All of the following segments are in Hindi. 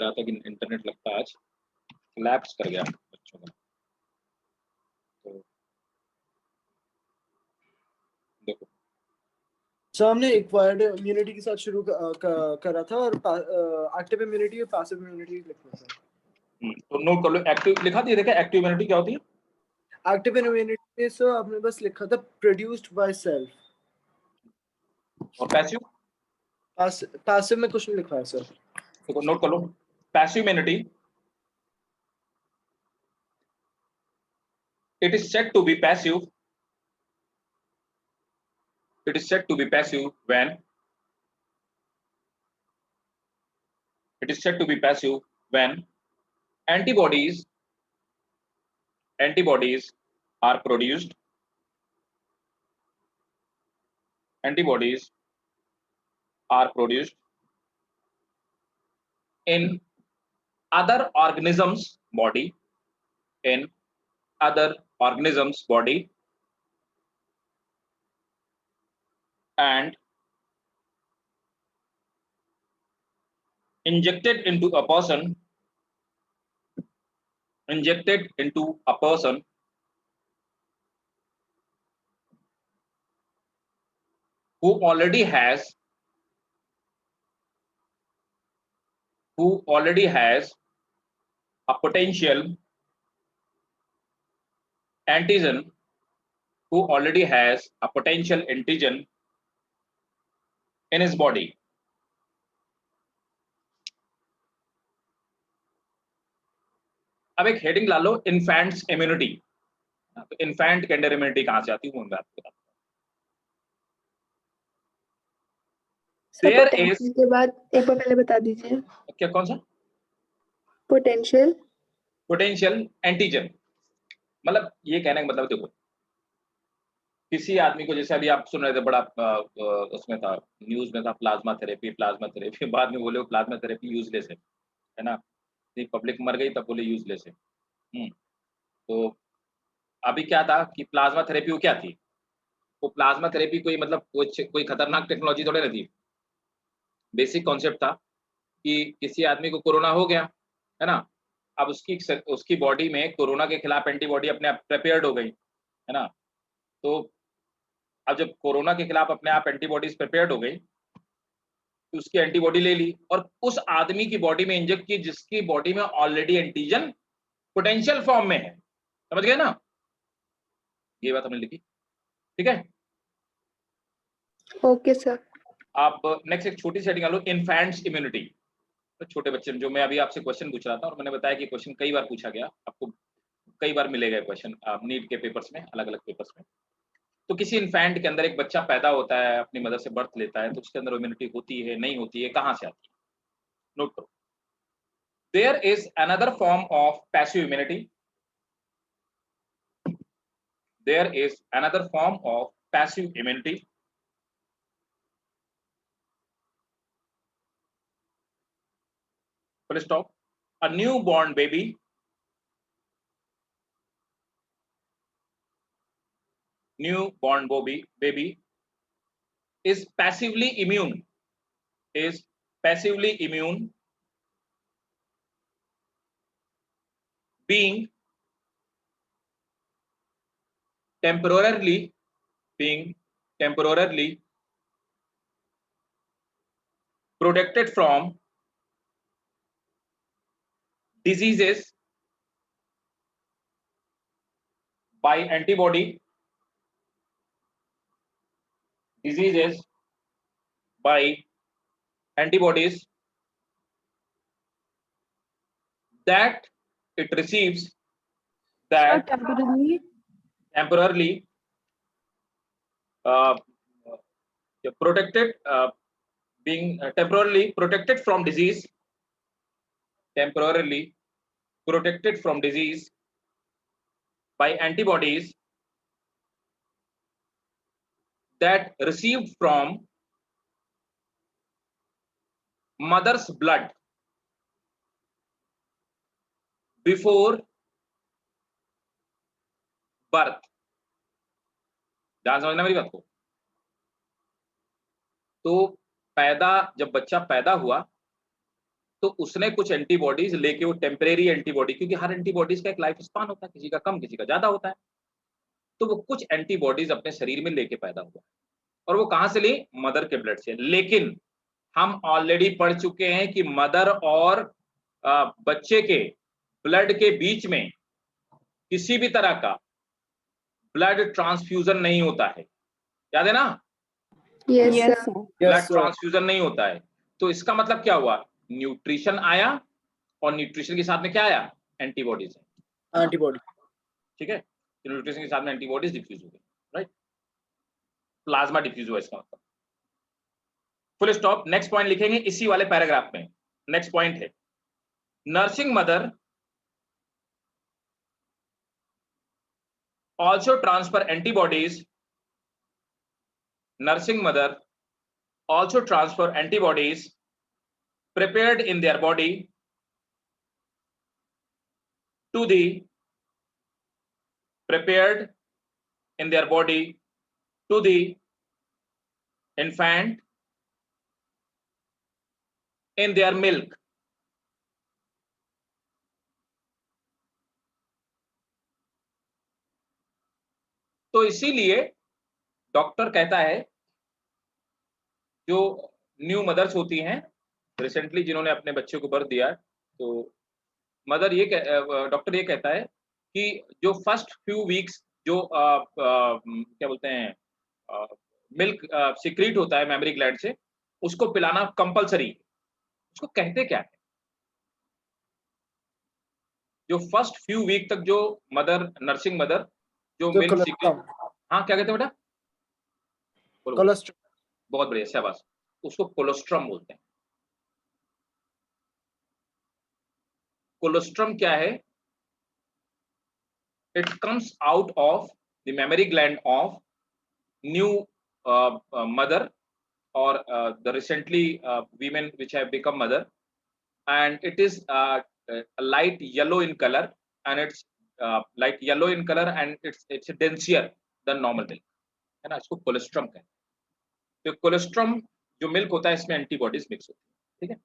रहा था कि इंटरनेट लगता आज लैप्स कर गया बच्चों का। तो देखो हमने एक्वायर्ड इम्यूनिटी के साथ शुरू करा था और एक्टिव इम्यूनिटी और पैसिव इम्यूनिटी लिखना था। तो नोट कर लो, एक्टिव लिखा दिया, देखा एक्टिव इम्यूनिटी क्या होती है। एक्टिव इम्यूनिटी सर आपने बस लिखा था प्रोड्यूस्ड बाय सेल्फ, और पैसिव पैसिव में कुछ नहीं लिखा है सर। देखो नोट कर लो, passive immunity it is said to be passive, it is said to be passive when it is said to be passive when antibodies are produced, antibodies are produced in other organisms body, in other organisms body, and injected into a person, injected into a person who already has a potential antigen, who already has a potential antigen in his body. अब एक हेडिंग ला लो, इन्फेंट्स इम्यूनिटी। तो इन्फेंट के अंडर इम्यूनिटी कहां से आती है वो मैं आपको बताता हूं। देयर इज के बाद एक बार पहले बता दीजिए क्या, कौन सा पोटेंशियल एंटीजन, मतलब ये कहने का मतलब देखो, किसी आदमी को, जैसे अभी आप सुन रहे थे बड़ा उसमें था, न्यूज में था प्लाज्मा थेरेपी, बाद में बोले प्लाज्मा थेरेपी यूजलेस है ना, पब्लिक मर गई तब बोले यूजलेस है। तो अभी क्या था कि प्लाज्मा थेरेपी वो क्या थी, वो प्लाज्मा थेरेपी कोई मतलब कोई खतरनाक टेक्नोलॉजी थोड़े ना थी। बेसिक कॉन्सेप्ट था कि किसी आदमी को कोरोना हो गया है ना, अब उसकी बॉडी में कोरोना के खिलाफ एंटीबॉडी अपने आप प्रिपेयर्ड हो गई है ना। तो अब जब कोरोना के खिलाफ अपने आप एंटीबॉडीज प्रिपेयर्ड हो गई तो उसकी एंटीबॉडी ले ली और उस आदमी की बॉडी में इंजेक्ट की जिसकी बॉडी में ऑलरेडी एंटीजन पोटेंशियल फॉर्म में है। समझ गए ना, ये बात हमने लिखी, ठीक है। Okay sir. आप नेक्स्ट एक छोटी सेटिंग आ लो, इन्फेंट्स इम्यूनिटी। तो छोटे बच्चे, जो मैं अभी आपसे क्वेश्चन पूछ रहा था और मैंने बताया कि क्वेश्चन कई बार पूछा गया, आपको कई बार मिलेगा क्वेश्चन नीट के पेपर्स में, अलग अलग पेपर्स में। तो किसी इन्फेंट के अंदर एक बच्चा पैदा होता है, अपनी मदर से बर्थ लेता है, तो उसके अंदर इम्यूनिटी होती है नहीं होती है, कहां से आती है, नोट करो। There is another form of passive immunity, there is another form of passive immunity full stop. A newborn baby is passively immune, being temporarily protected from diseases by antibodies that it receives, that temporarily protected, being temporarily protected from disease, by antibodies that received from mother's blood before birth। ध्यान समझना मेरी बात को। तो जब बच्चा पैदा हुआ तो उसने कुछ एंटीबॉडीज लेके, वो टेम्परेरी एंटीबॉडी, क्योंकि हर एंटीबॉडीज का एक लाइफ स्पान होता है, किसी का कम किसी का ज्यादा होता है, तो वो कुछ एंटीबॉडीज अपने शरीर में लेके पैदा हुआ, और वो कहां से ली? मदर के ब्लड से। लेकिन हम ऑलरेडी पढ़ चुके हैं कि मदर और बच्चे के ब्लड के बीच में किसी भी तरह का ब्लड ट्रांसफ्यूजन नहीं होता है, याद है ना? Yes Yes, sir. sir. Blood Yes, sir. Transfusion नहीं होता है। तो इसका मतलब क्या हुआ? न्यूट्रिशन आया, और न्यूट्रिशन के साथ में क्या आया? एंटीबॉडीज। Antibody. ठीक है, न्यूट्रिशन के साथ में एंटीबॉडीज डिफ्यूज हो गई, राइट? प्लाज्मा डिफ्यूज हुआ, इसका मतलब। Full stop. नेक्स्ट पॉइंट लिखेंगे इसी वाले पैराग्राफ में। नेक्स्ट पॉइंट है, nursing mother also transfer antibodies. Nursing mother also transfer antibodies prepared in their body to the prepared in their body to the infant in their milk. तो इसीलिए डॉक्टर कहता है, जो न्यू मदर्स होती हैं, रिसेंटली जिन्होंने अपने बच्चे को बर्थ दिया है, तो मदर डॉक्टर ये कहता है कि जो फर्स्ट फ्यू वीक्स जो क्या बोलते हैं, मिल्क सिक्रीट होता है मेमरी ग्लैंड से, उसको पिलाना कंपलसरी। उसको कहते क्या है? जो फर्स्ट फ्यू वीक तक जो मदर, नर्सिंग मदर जो तो मिल्क colostrum. हाँ, क्या कहते हैं बेटा? बोलो। Colostrum. बहुत बढ़िया, शाबाश। उसको कोलोस्ट्रम बोलते हैं। कोलोस्ट्रम क्या है? It comes out of the mammary gland of new mother, or the recently women which have become mother, and it is light yellow in color, and it's light yellow in color, and it's denser than normal milk, है ना? इसको कोलेस्ट्रम कहते हैं। तो कोलेस्ट्रम जो मिल्क होता है, इसमें एंटीबॉडीज मिक्स होती है, ठीक है?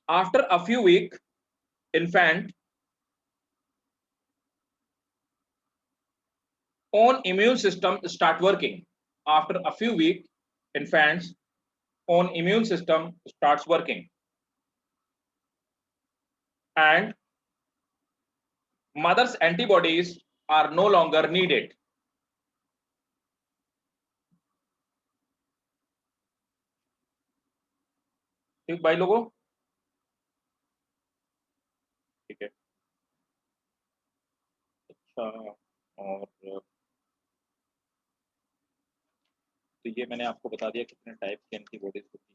After a few week infant own immune system start working. After a few weeks, infants own immune system starts working, and mother's antibodies are no longer needed. ठीक भाई लोगों? ठीक है, अच्छा। और तो ये मैंने आपको बता दिया कितने टाइप की एंटीबॉडीज होती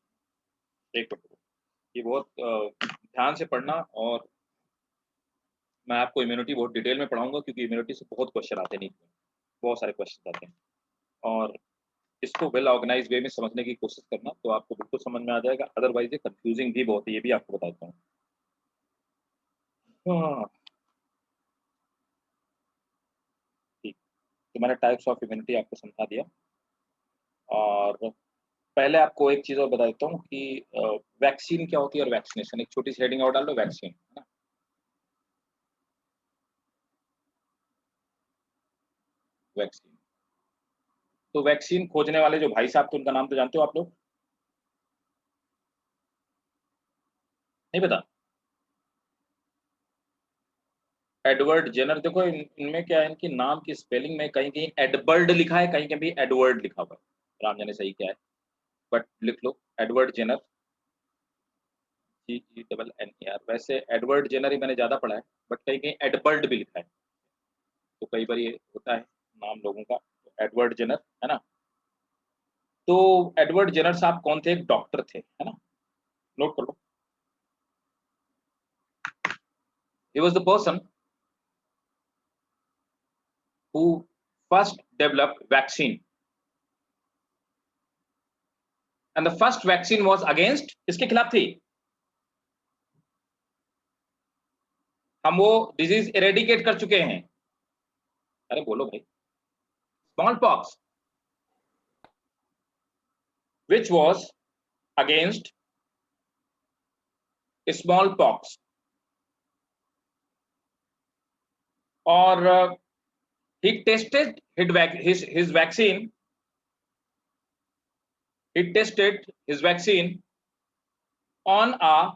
है। एक मिनट, ये बहुत ध्यान से पढ़ना, और मैं आपको इम्यूनिटी बहुत डिटेल में पढ़ाऊंगा, क्योंकि इम्यूनिटी से बहुत क्वेश्चन आते नहीं, बहुत सारे क्वेश्चन आते हैं, और इसको वेल ऑर्गेनाइज वे में समझने की कोशिश करना, तो आपको बिल्कुल समझ में आ जाएगा। अदरवाइज ये कंफ्यूजिंग भी बहुत है, ये भी आपको बताता हूँ। ठीक, तो मैंने टाइप्स ऑफ इम्यूनिटी आपको समझा दिया, और पहले आपको एक चीज और बता देता हूँ कि वैक्सीन क्या होती है और वैक्सीनेशन। एक छोटी सी हेडिंग और डाल लो, वैक्सीन, है ना? वैक्सीन, तो वैक्सीन खोजने वाले जो भाई साहब थे, उनका नाम तो जानते हो आप लोग? नहीं पता? Edward Jenner. देखो इनमें क्या है, इनकी नाम की स्पेलिंग में कहीं कहीं एडबर्ड लिखा है, कहीं कहीं एडवर्ड लिखा हुआ है। राम जाने सही क्या है, बट लिख लो एडवर्ड जेनर, GENNER। वैसे एडवर्ड जेनर ही मैंने ज्यादा पढ़ा है, बट कहीं कहीं एडबर्ड भी लिखा है, तो कई बार ये होता है नाम लोगों का। तो एडवर्ड जेनर, है ना? तो एडवर्ड जेनर साहब कौन थे? एक डॉक्टर थे, है ना? नोट कर लो। He was the person who first developed vaccine, and the first vaccine was against, इसके खिलाफ थी। हम वो डिजीज इरेडिकेट कर चुके हैं। अरे बोलो भाई। Small pox, which was against smallpox, or he tested his vaccine. He tested his vaccine on a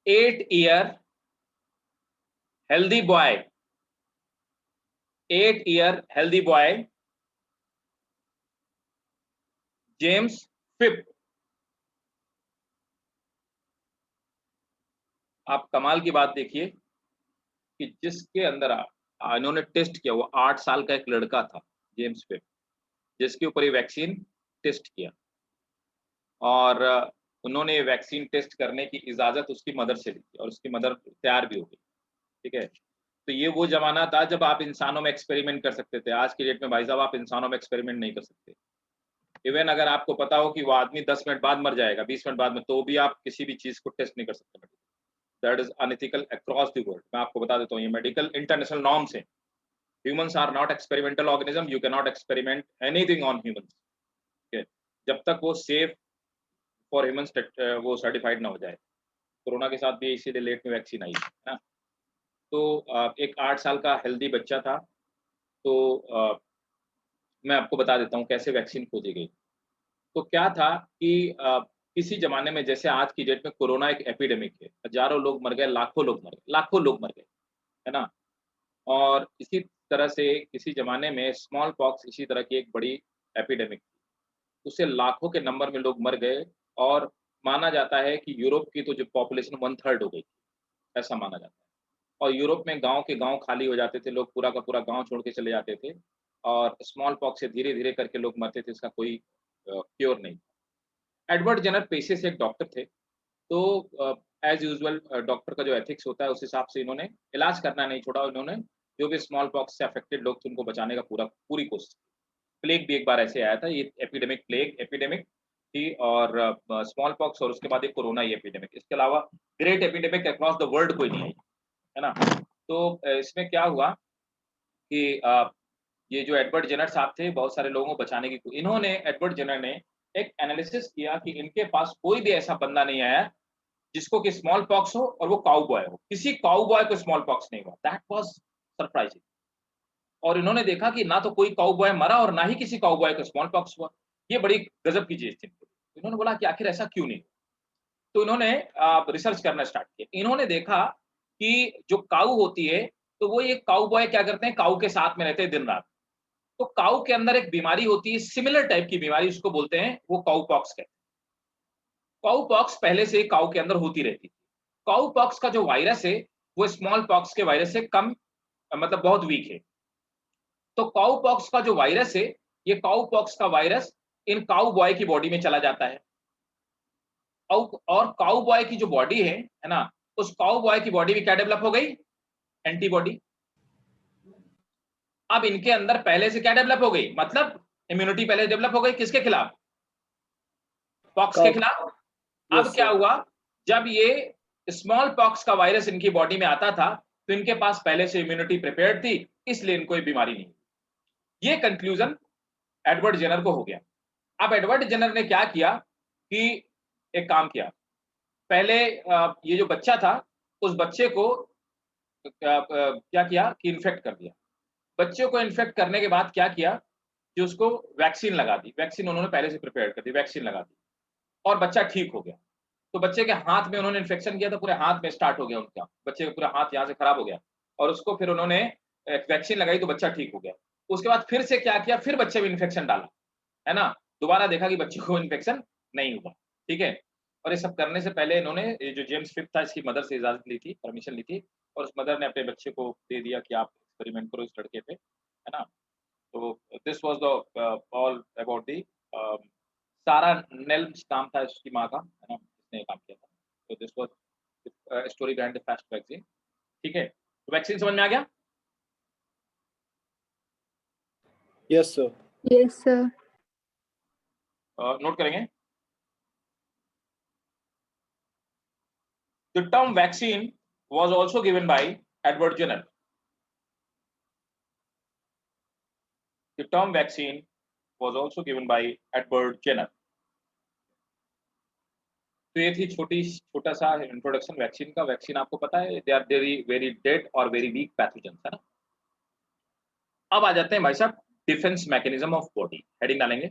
8-year healthy boy. 8-year healthy boy, James Phipp. आप कमाल की बात देखिए कि जिसके अंदर इन्होंने टेस्ट किया, वो 8 साल का एक लड़का था, जेम्स फिप, जिसके ऊपर ये वैक्सीन टेस्ट किया, और उन्होंने वैक्सीन टेस्ट करने की इजाजत उसकी मदर से ली थी, और उसकी मदर तैयार भी हो गई। ठीक है, तो ये वो जमाना था जब आप इंसानों में एक्सपेरिमेंट कर सकते थे। आज की डेट में भाई साहब आप इंसानों में एक्सपेरिमेंट नहीं कर सकते। इवन अगर आपको पता हो कि वो आदमी 10 मिनट बाद मर जाएगा, 20 मिनट बाद में, तो भी आप किसी भी चीज को टेस्ट नहीं कर सकते। That is unethical across the world. मैं आपको बता देता हूँ, ये मेडिकल इंटरनेशनल नॉर्म्स है। Humans are not experimental organism, you can not experiment anything on humans, जब तक वो सेफ फॉर ह्यूमंस वो सर्टिफाइड ना हो जाए। कोरोना के साथ भी इसीलिए लेट में वैक्सीन आई है ना। तो एक 8 साल का हेल्दी बच्चा था। तो मैं आपको बता देता हूँ कैसे वैक्सीन खोजी गई। तो क्या था कि किसी जमाने में, जैसे आज की डेट में कोरोना एक एपिडेमिक है, हजारों लोग मर गए, लाखों लोग मर गए, लाखों लोग मर गए, है ना। और इसी तरह से किसी जमाने में स्मॉल पॉक्स इसी तरह की एक बड़ी एपिडेमिक थी, उससे लाखों के नंबर में लोग मर गए, और माना जाता है कि यूरोप की तो जो पॉपुलेशन 1/3 हो गई, ऐसा माना जाता है। और यूरोप में गांव के गांव खाली हो जाते थे, लोग पूरा का पूरा गांव छोड़ के चले जाते थे, और स्मॉल पॉक्स से धीरे धीरे करके लोग मरते थे, इसका कोई क्योर नहीं। एडवर्ड जेनर पेशे से एक डॉक्टर थे, तो एज यूजुअल डॉक्टर का जो एथिक्स होता है उस हिसाब से इन्होंने इलाज करना नहीं छोड़ा। इन्होंने जो भी स्मॉल पॉक्स से अफेक्टेड लोग थे उनको बचाने का पूरी कोशिश की। प्लेग भी एक बार ऐसे आया था, ये प्लेग एपिडेमिक थी, और स्मॉल पॉक्स, और उसके बाद एक कोरोना एपिडेमिक। इसके अलावा great epidemic across the world कोई नहीं आई, है ना। तो इसमें क्या हुआ कि ये जो एडवर्ड जेनर साहब थे, बहुत सारे लोगों को बचाने की, इन्होंने, एडवर्ड जेनर ने एक एनालिसिस किया कि इनके पास कोई भी ऐसा बंदा नहीं आया जिसको कि स्मॉल पॉक्स हो और वो काउ बॉय हो। किसी काउ बॉय को स्मॉल पॉक्स नहीं हुआ। That was surprising. और इन्होंने देखा कि ना तो कोई काउ बॉय मरा और ना ही किसी काउ बॉय को स्मॉल पॉक्स हुआ। ये बड़ी गजब की चीज थी। इन्होंने बोला कि आखिर ऐसा क्यों नहीं। तो इन्होंने रिसर्च करना स्टार्ट किया। इन्होंने देखा कि जो काऊ होती है, तो वो ये काउ बॉय क्या करते हैं, काऊ के साथ में रहते हैं दिन रात। तो काऊ के अंदर एक बीमारी होती है, सिमिलर टाइप की बीमारी, उसको बोलते हैं, वो काउ पॉक्स कहते हैं। काउ पॉक्स पहले से काऊ के अंदर होती रहती है। काउ पॉक्स का जो वायरस है वो स्मॉल पॉक्स के वायरस से कम, मतलब बहुत वीक है। तो काउ पॉक्स का जो वायरस है, ये काउ पॉक्स का वायरस इन काउ बॉय की बॉडी में चला जाता है। और काउ बॉय की जो बॉडी है ना, उस काउ बॉय की बॉडी में क्या डेवलप हो गई, एंटीबॉडी। अब इनके अंदर पहले से क्या डेवलप हो गई, मतलब इम्यूनिटी पहले डेवलप हो गई, किसके खिलाफ, पॉक्स के खिलाफ। अब क्या हुआ, जब ये स्मॉल पॉक्स का वायरस इनकी बॉडी में आता था, तो इनके पास पहले से इम्यूनिटी प्रिपेयर्ड थी, इसलिए इनको ये बीमारी नहीं। ये कंक्लूजन एडवर्ड जेनर को हो गया। अब एडवर्ड जेनर ने क्या किया कि एक काम किया, पहले ये जो बच्चा था, उस बच्चे को क्या किया कि इन्फेक्ट कर दिया। बच्चे को इन्फेक्ट करने के बाद क्या किया कि उसको वैक्सीन लगा दी। वैक्सीन उन्होंने पहले से प्रिपेयर कर दी, वैक्सीन लगा दी, और बच्चा ठीक हो गया। तो बच्चे के हाथ में उन्होंने इन्फेक्शन किया, तो पूरे हाथ में स्टार्ट हो गया उनका, बच्चे का पूरा हाथ यहाँ से खराब हो गया, और उसको फिर उन्होंने वैक्सीन लगाई तो बच्चा ठीक हो गया। उसके बाद फिर से क्या किया, फिर बच्चे में इन्फेक्शन डाला, है ना। दोबारा देखा कि बच्चे को इन्फेक्शन नहीं हुआ। ठीक है, और ये सब करने से पहले इन्होंने, ये जो जेम्स फिप था, इसकी मदर से इजाजत ली थी, परमिशन ली थी, और उस मदर ने अपने बच्चे को दे दिया कि आप एक्सपेरिमेंट करो इस लड़के पे, है ना। तो this was the all about the सारा नेल्म्स नाम था इसकी माँ का, है ना, इसने काम किया था। तो this was story behind the first vaccine. ठीक है, तो वैक्सीन समझ में आ गया। Yes sir. Yes, sir. Note करेंगे। The term vaccine was also given by Edward Jenner. The term vaccine was also given by Edward Jenner. तो ये थी छोटा सा इंट्रोडक्शन वैक्सीन का। वैक्सीन आपको पता है they are very very dead और वेरी वीक पैथोजेंस, है ना। अब आ जाते हैं भाई साहब defence mechanism of body, heading डालेंगे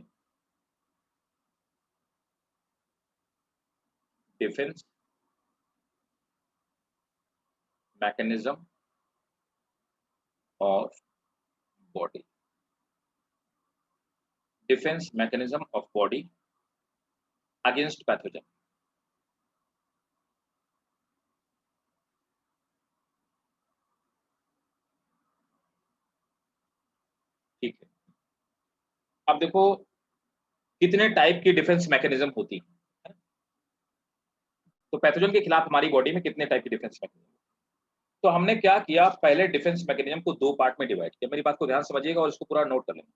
defence mechanism of body, defence mechanism of body against pathogen. ठीक है, अब देखो कितने टाइप की डिफेंस मैकेनिज्म होती है। तो पैथोजन के खिलाफ हमारी बॉडी में कितने टाइप की डिफेंस मैकेनिज्म। तो हमने क्या किया, पहले डिफेंस मैकेनिज्म को दो पार्ट में डिवाइड किया। मेरी बात को ध्यान से समझिएगा और इसको पूरा नोट कर लेंगे।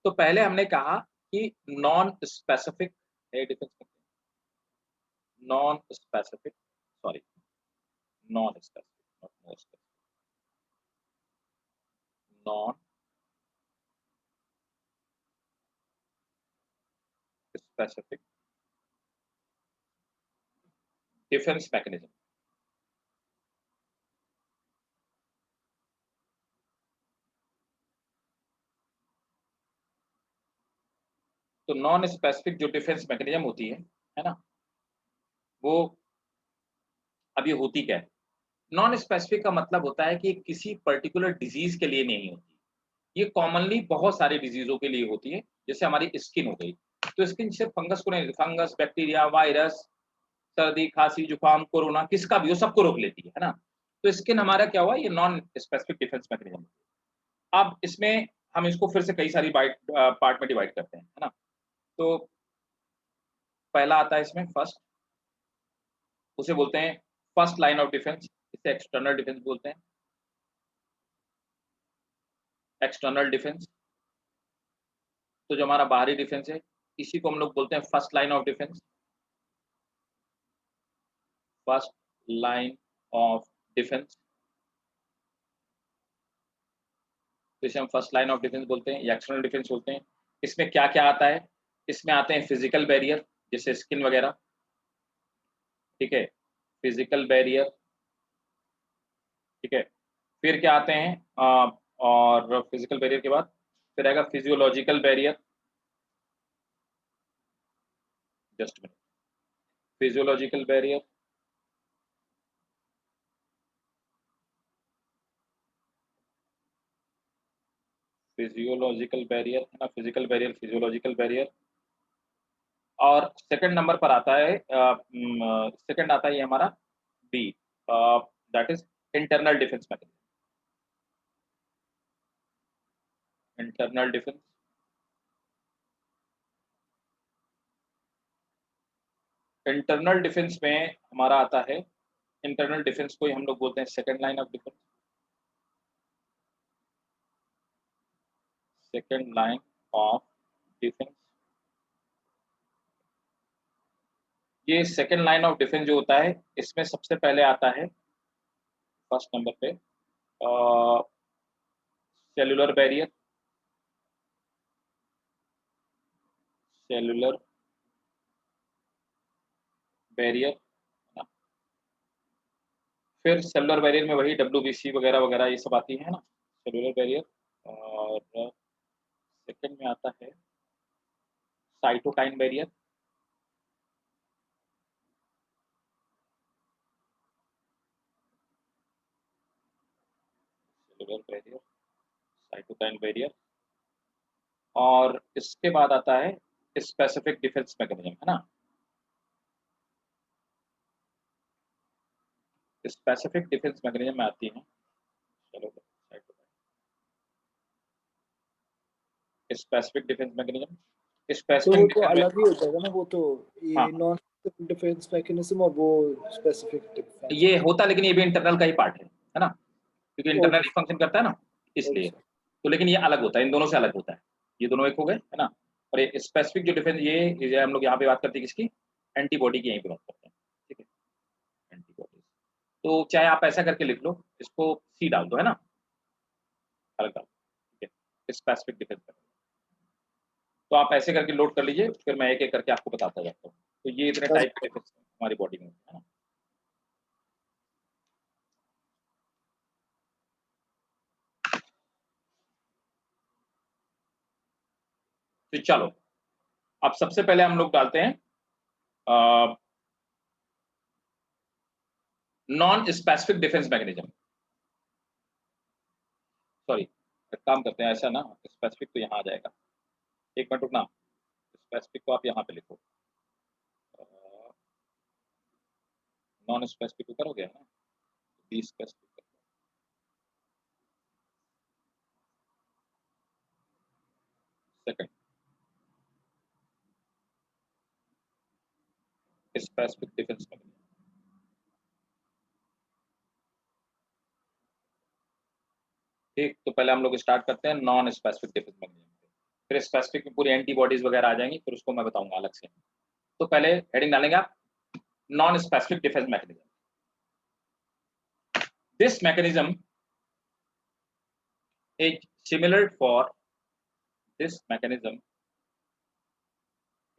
तो पहले हमने कहा कि non specific defence, non specific, sorry non specific, not more specific, non specific defence mechanism. तो नॉन स्पेसिफिक जो डिफेंस मैकेनिज्म होती है ना, वो अब ये होती क्या है। नॉन स्पेसिफिक का मतलब होता है कि किसी पर्टिकुलर डिजीज के लिए नहीं होती, ये कॉमनली बहुत सारी डिजीजों के लिए होती है। जैसे हमारी स्किन हो गई, तो स्किन सिर्फ फंगस को नहीं, फंगस, बैक्टीरिया, वायरस, सर्दी, खांसी, जुकाम, कोरोना, किसका भी हो सबको रोक लेती है ना। तो स्किन हमारा क्या हुआ, ये नॉन स्पेसिफिक डिफेंस मैकेनिज्म। अब इसमें हम इसको फिर से कई सारी पार्ट में डिवाइड करते हैं, है ना। तो पहला आता है इसमें फर्स्ट, उसे बोलते हैं फर्स्ट लाइन ऑफ डिफेंस, इसे एक्सटर्नल डिफेंस बोलते हैं। एक्सटर्नल डिफेंस, तो जो हमारा बाहरी डिफेंस है, इसी को हम लोग बोलते हैं first line of defence. First line of defence, तो इसे हम फर्स्ट लाइन ऑफ डिफेंस बोलते हैं या एक्सटर्नल डिफेंस बोलते हैं। इसमें क्या क्या आता है, इसमें आते हैं फिजिकल बैरियर जैसे स्किन वगैरह, ठीक है, फिजिकल बैरियर, ठीक है। फिर क्या आते हैं और फिजिकल बैरियर के बाद फिर आएगा physiological barrier. Just minute, physiological barrier, physiological barrier है ना, फिजिकल बैरियर, फिजियोलॉजिकल बैरियर। और सेकंड नंबर पर आता है, सेकंड आता है ये हमारा B, that is internal defence mechanism. Internal defence, internal defence में हमारा आता है, इंटरनल डिफेंस को ही हम लोग बोलते हैं second line of defence. Second line of defence, ये सेकंड लाइन ऑफ डिफेंस जो होता है, इसमें सबसे पहले आता है फर्स्ट नंबर पे सेलुलर बैरियर, सेलुलर बैरियर, फिर सेलुलर बैरियर में वही WBC वगैरह वगैरह ये सब आती है ना, सेलुलर बैरियर। और सेकंड में आता है cytokine barrier, cellular barrier, cytokine barrier. और इसके बाद आता है स्पेसिफिक डिफेंस मैकेनिज्म, है ना। स्पेसिफिक डिफेंस मैकेनिज्म में आती है, चलो स्पेसिफिक डिफेंस मैकेनिज्म, तो स्पेसिफिक वो तो डिफेंस अलग ही हो जाएगा ना, वो तो हाँ ये नॉन डिफेंस मैकेनिज्म और वो स्पेसिफिक डिफेंस। ये होता, लेकिन ये भी इंटरनल का ही पार्ट है ना, क्योंकि इंटरनल ओके ही फंक्शन करता है ना, इसलिए। ओके तो लेकिन ये अलग होता है, इन दोनों से अलग होता है, ये दोनों एक हो गए, है ना। और ये स्पेसिफिक जो डिफेंस, ये हम लोग यहाँ पे बात करते हैं किसकी, एंटीबॉडी की, यहीं पे बात करते हैं, ठीक है, एंटीबॉडी। तो चाहे आप ऐसा करके लिख लो, इसको सी डाल दो, है ना, अलग डाल, ठीक है, स्पेसिफिक डिफेंस। तो आप ऐसे करके लोड कर लीजिए, फिर मैं एक एक करके आपको बताता जाता हूँ। तो ये इतने टाइप के डिफेंस हमारी बॉडी में होते हैं ना। तो चलो अब सबसे पहले हम लोग डालते हैं non specific defence mechanism. Sorry, एक काम करते हैं, ऐसा ना स्पेसिफिक तो यहाँ आ जाएगा, एक मिनट रुकना, स्पेसिफिक को आप यहाँ पे लिखो, नॉन स्पेसिफिक ऊपर हो गया ना, be specific. Second specific defence mechanism. ठीक, तो पहले हम लोग स्टार्ट करते हैं नॉन स्पेसिफिक डिफेंस मैकेनिज्म, फिर स्पेसिफिक में पूरी एंटीबॉडीज वगैरह आ जाएंगी, फिर उसको मैं बताऊंगा अलग से। तो पहले हेडिंग डालेंगे आप non specific defence mechanism. This mechanism is similar for this mechanism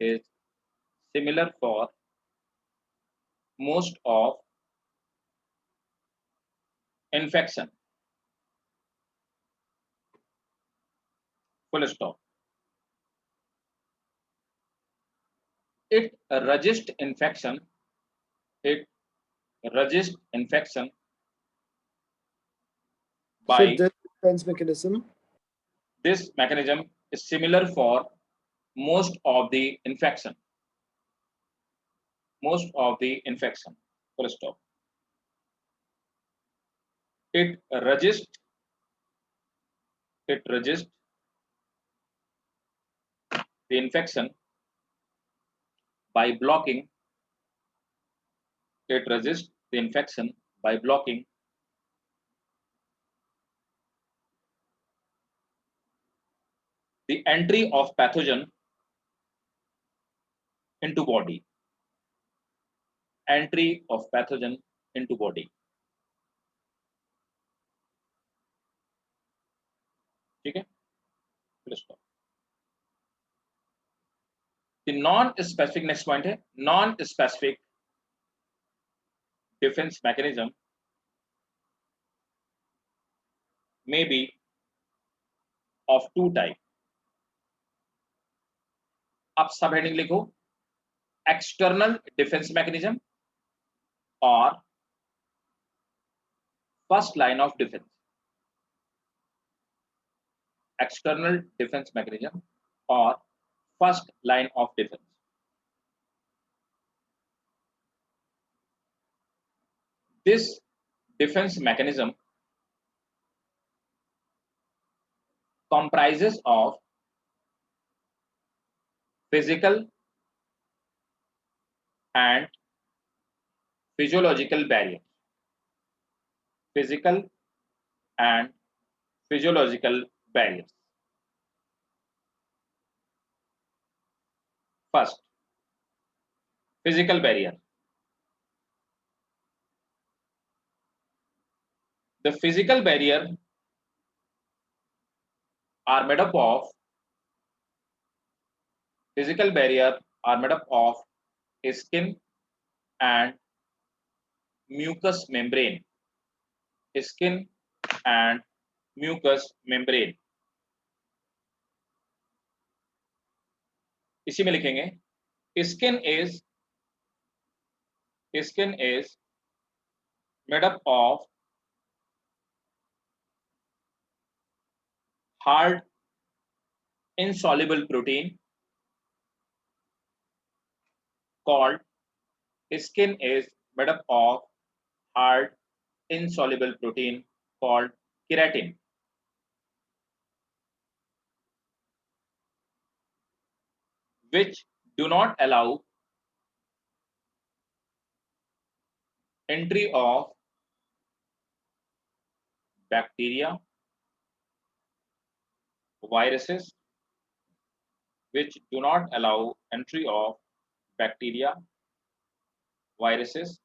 is similar for most of infection, full stop. It resists infection, it resists infection So by this defense mechanism this mechanism is similar for most of the infection, most of the infection, full stop. It resists the infection by blocking, it resists the infection by blocking the entry of pathogen into body, entry of pathogen into body. ठीक है, फिर stop. The non-specific, next point है non-specific defense mechanism may be of two type. आप सब हेडिंग लिखो, एक्सटर्नल डिफेंस मैकेनिज्म और first line of defence. External defence mechanism और first line of defence. This defense mechanism comprises of physical and physiological barriers. Physical and physiological barriers. First, physical barrier. The physical barrier are made up of skin and mucous membrane. Skin and mucous membrane. इसी में लिखेंगे skin is made up of hard insoluble protein called skin is made up of hard insoluble protein called keratin, which do not allow entry of bacteria, viruses, which do not allow entry of bacteria, viruses,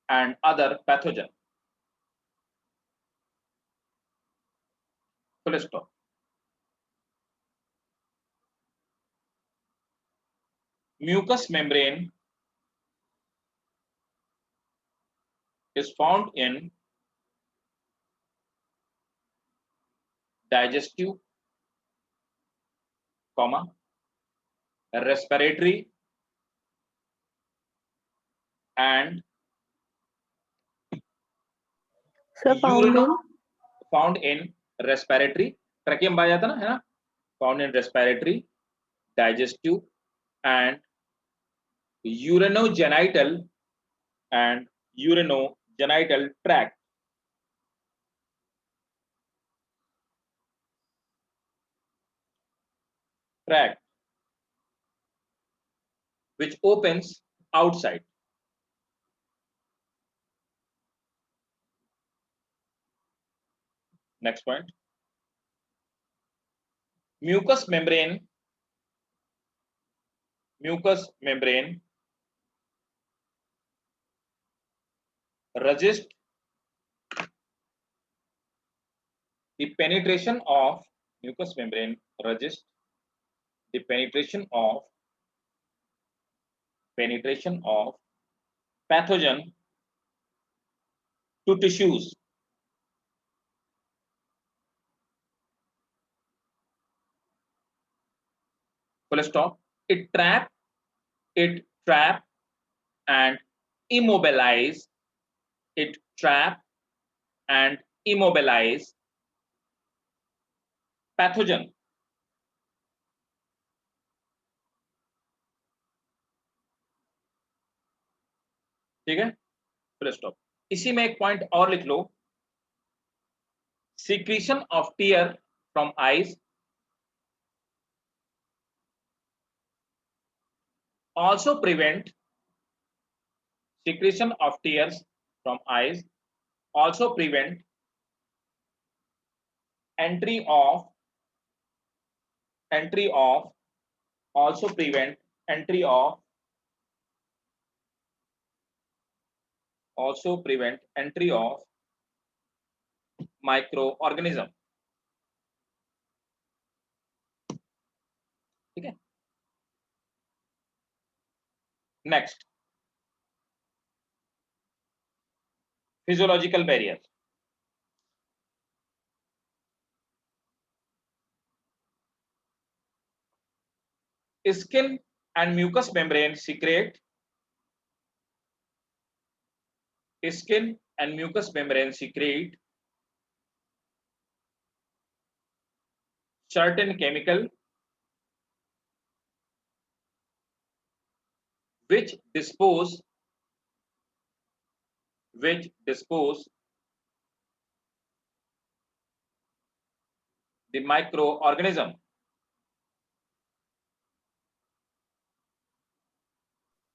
and other pathogen. Full stop. mucous membrane is found in digestive, comma, respiratory and Sir, found in found in respiratory, ट्रैकियम पाया जाता ना, है ना, found in respiratory, digestive and urinogenital tract. Which opens outside. Next point. Mucous membrane resist the penetration of mucous membrane resist the penetration of pathogen to tissues. Full stop. It trap and immobilize. It trap and immobilize pathogen. ठीक है, फुल स्टॉप. इसी में एक पॉइंट और लिख लो. Secretion of tear from eyes also prevent secretion of tears from eyes also prevent entry of also prevent entry of microorganism. ठीक है. Next, physiological barrier. Skin and mucous membrane secrete certain chemical which dispose the microorganism.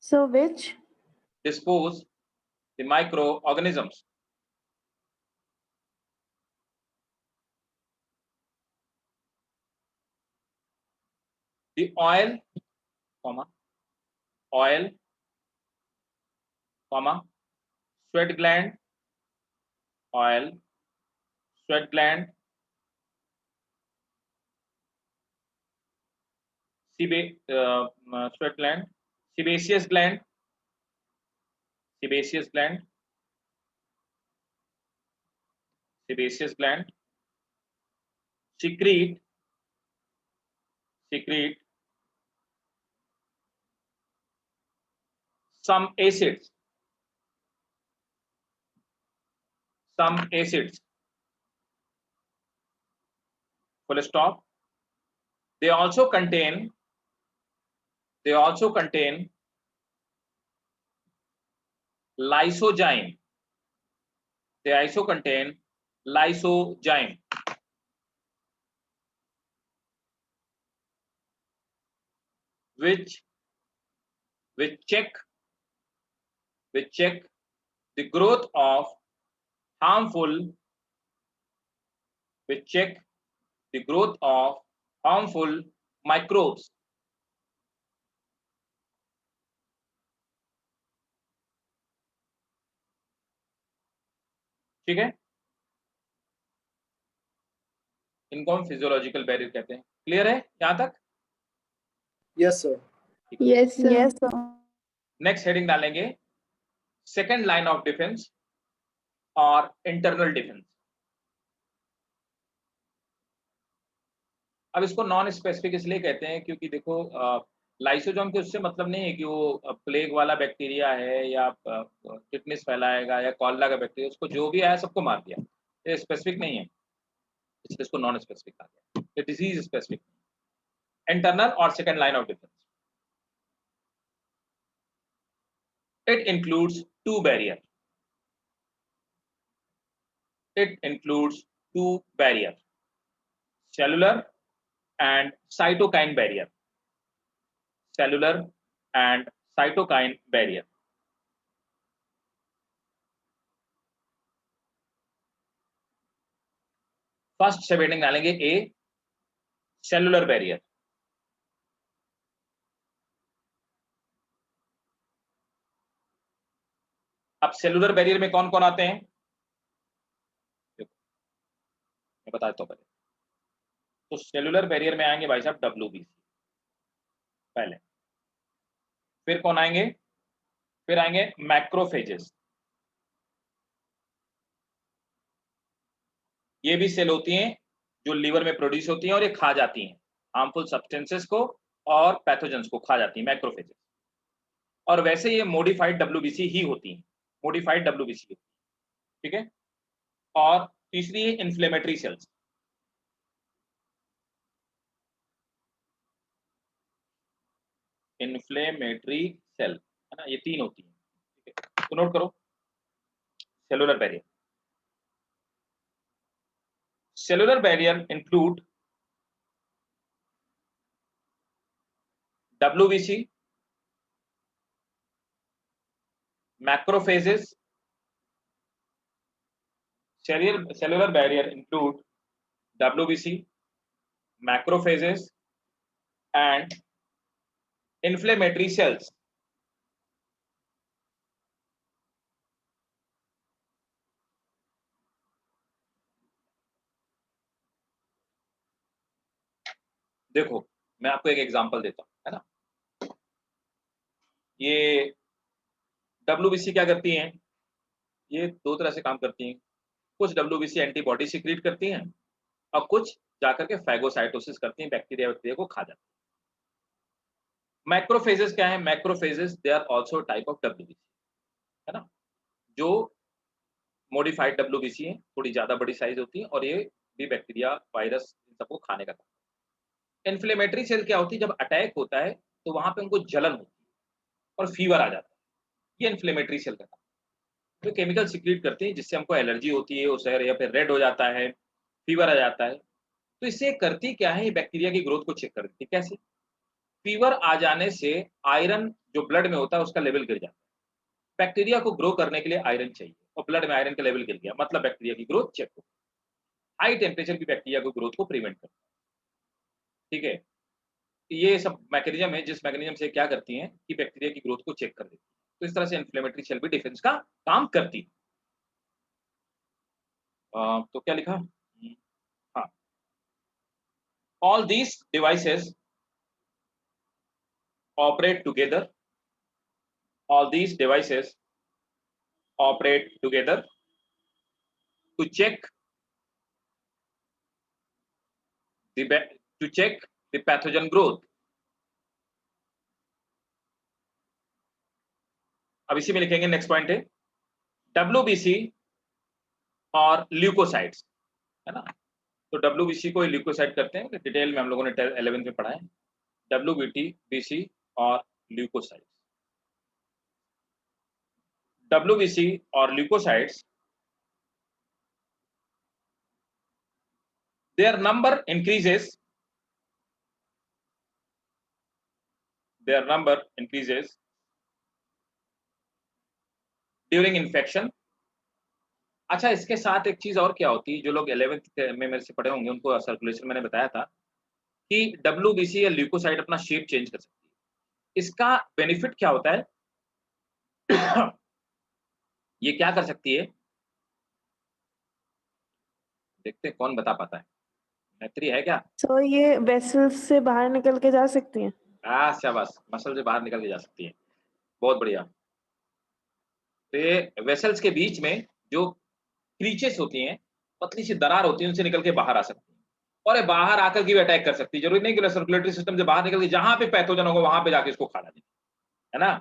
so which Dispose the microorganisms. The oil, sweat gland, sweat gland, sebaceous gland, secrete some acids. Full stop. They also contain lysozyme. Which check the growth of harmful microbes. ठीक है, इनको हम फिजियोलॉजिकल बैरियर कहते हैं. क्लियर है यहां तक? Yes, sir. Yes, sir. Yes, sir. Next heading डालेंगे सेकेंड लाइन ऑफ डिफेंस और इंटरनल डिफेंस। अब इसको नॉन स्पेसिफिक इसलिए कहते हैं क्योंकि देखो लाइसोजोम के उससे मतलब नहीं है कि वो प्लेग वाला बैक्टीरिया है या टिटनेस फैलाएगा या कॉलरा का बैक्टीरिया, उसको जो भी आया सबको मार दिया, ये स्पेसिफिक नहीं है, इसलिए इसको नॉन स्पेसिफिक कहा गया। ये डिजीज स्पेसिफिक, इंटरनल और second line of defence. It includes two barrier, it includes two barrier, cellular and cytokine barrier, cellular and cytokine barrier। First सब हेडिंग डालेंगे ए, सेलुलर बैरियर। अब सेलुलर बैरियर में कौन कौन आते हैं, मैं बता देता हूं पहले। तो सेलुलर बैरियर में आएंगे भाई साहब WBC पहले, फिर कौन आएंगे, फिर आएंगे मैक्रोफेजेस। ये भी सेल होती हैं जो लीवर में प्रोड्यूस होती हैं और ये खा जाती हैं हार्मफुल सब्सटेंसेस को और पैथोजेंस को खा जाती हैं, मैक्रोफेजेस। और वैसे ये मॉडिफाइड WBC ही होती हैं, मॉडिफाइड WBC, ठीक है। और तीसरी है इन्फ्लेमेटरी सेल्स। इन्फ्लेमेटरी सेल है ना, ये तीन होती हैं, ठीक है। तो नोट करो cellular barrier. Cellular barrier include WBC, macrophages, cellular barrier include WBC, macrophages and inflammatory cells। देखो मैं आपको एक एग्जांपल देता हूं, है ना। ये WBC क्या करती हैं, ये दो तरह से काम करती हैं। कुछ WBC एंटीबॉडी सिक्रीट करती हैं और कुछ जाकर के फैगोसाइटोसिस करती हैं, बैक्टीरिया को खा जाती हैं। मैक्रोफेजेस क्या है, macrophages they are also type of WBC, है ना, जो मॉडिफाइड WBC है, थोड़ी ज्यादा बड़ी साइज होती है और ये भी बैक्टीरिया वायरस इन सबको खाने का काम। इन्फ्लेमेटरी सेल क्या होती है, जब अटैक होता है तो वहां पे उनको जलन होती है और फीवर आ जाता है, ये इन्फ्लेमेटरी सेल का काम। तो केमिकल सिक्रीट करती है जिससे हमको एलर्जी होती है, उस या फिर रेड हो जाता है, फीवर आ जाता है। तो इससे करती क्या है, ये बैक्टीरिया की ग्रोथ को चेक करती है। कैसे, फीवर आ जाने से आयरन जो ब्लड में होता है उसका लेवल गिर जाता है। बैक्टीरिया को ग्रो करने के लिए आयरन चाहिए और ब्लड में आयरन का लेवल गिर गया, मतलब बैक्टीरिया की ग्रोथ चेक हो। हाई टेम्परेचर भी बैक्टीरिया को ग्रोथ को प्रिवेंट करता है, ठीक है। ये सब मैकेनिज्म है जिस मैकेनिज्म से क्या करती हैं कि बैक्टीरिया की ग्रोथ को चेक कर देती है। तो इस तरह से इन्फ्लेमेटरी सेल भी डिफेंस का काम करती है। तो क्या लिखा, हाँ, all these devices operate together, all these devices operate together to check the pathogen growth। अब इसी में लिखेंगे, नेक्स्ट पॉइंट है WBC और ल्यूकोसाइट्स, है ना। तो WBC को ल्यूकोसाइट करते हैं, डिटेल में हम लोगों ने 11th में पढ़ा है, WBC और ल्यूकोसाइट्स। WBC और leucocytes, their number increases during infection. अच्छा, इसके साथ एक चीज और क्या होती है, जो लोग 11th में मेरे से पढ़े होंगे उनको सर्कुलेशन मैंने बताया था कि WBC या ल्यूकोसाइट अपना शेप चेंज कर सकती है। इसका बेनिफिट क्या होता है ये क्या कर सकती है, देखते हैं कौन बता पाता है। मैत्री है क्या? So ये वेसल्स से बाहर निकल के जा सकती हैं? शाबाश, मसल से बाहर निकल के जा सकती है, बहुत बढ़िया। तो ये वेसल्स के बीच में जो क्रीचेस होती हैं, पतली सी दरार होती है, उनसे निकल के बाहर आ सकती है और ये बाहर आकर के भी अटैक कर सकती है। जरूरी नहीं कि सर्कुलेटरी सिस्टम से बाहर निकल के जहां पे पैथोजन होगा वहां पे जाके इसको खा डाले, है ना।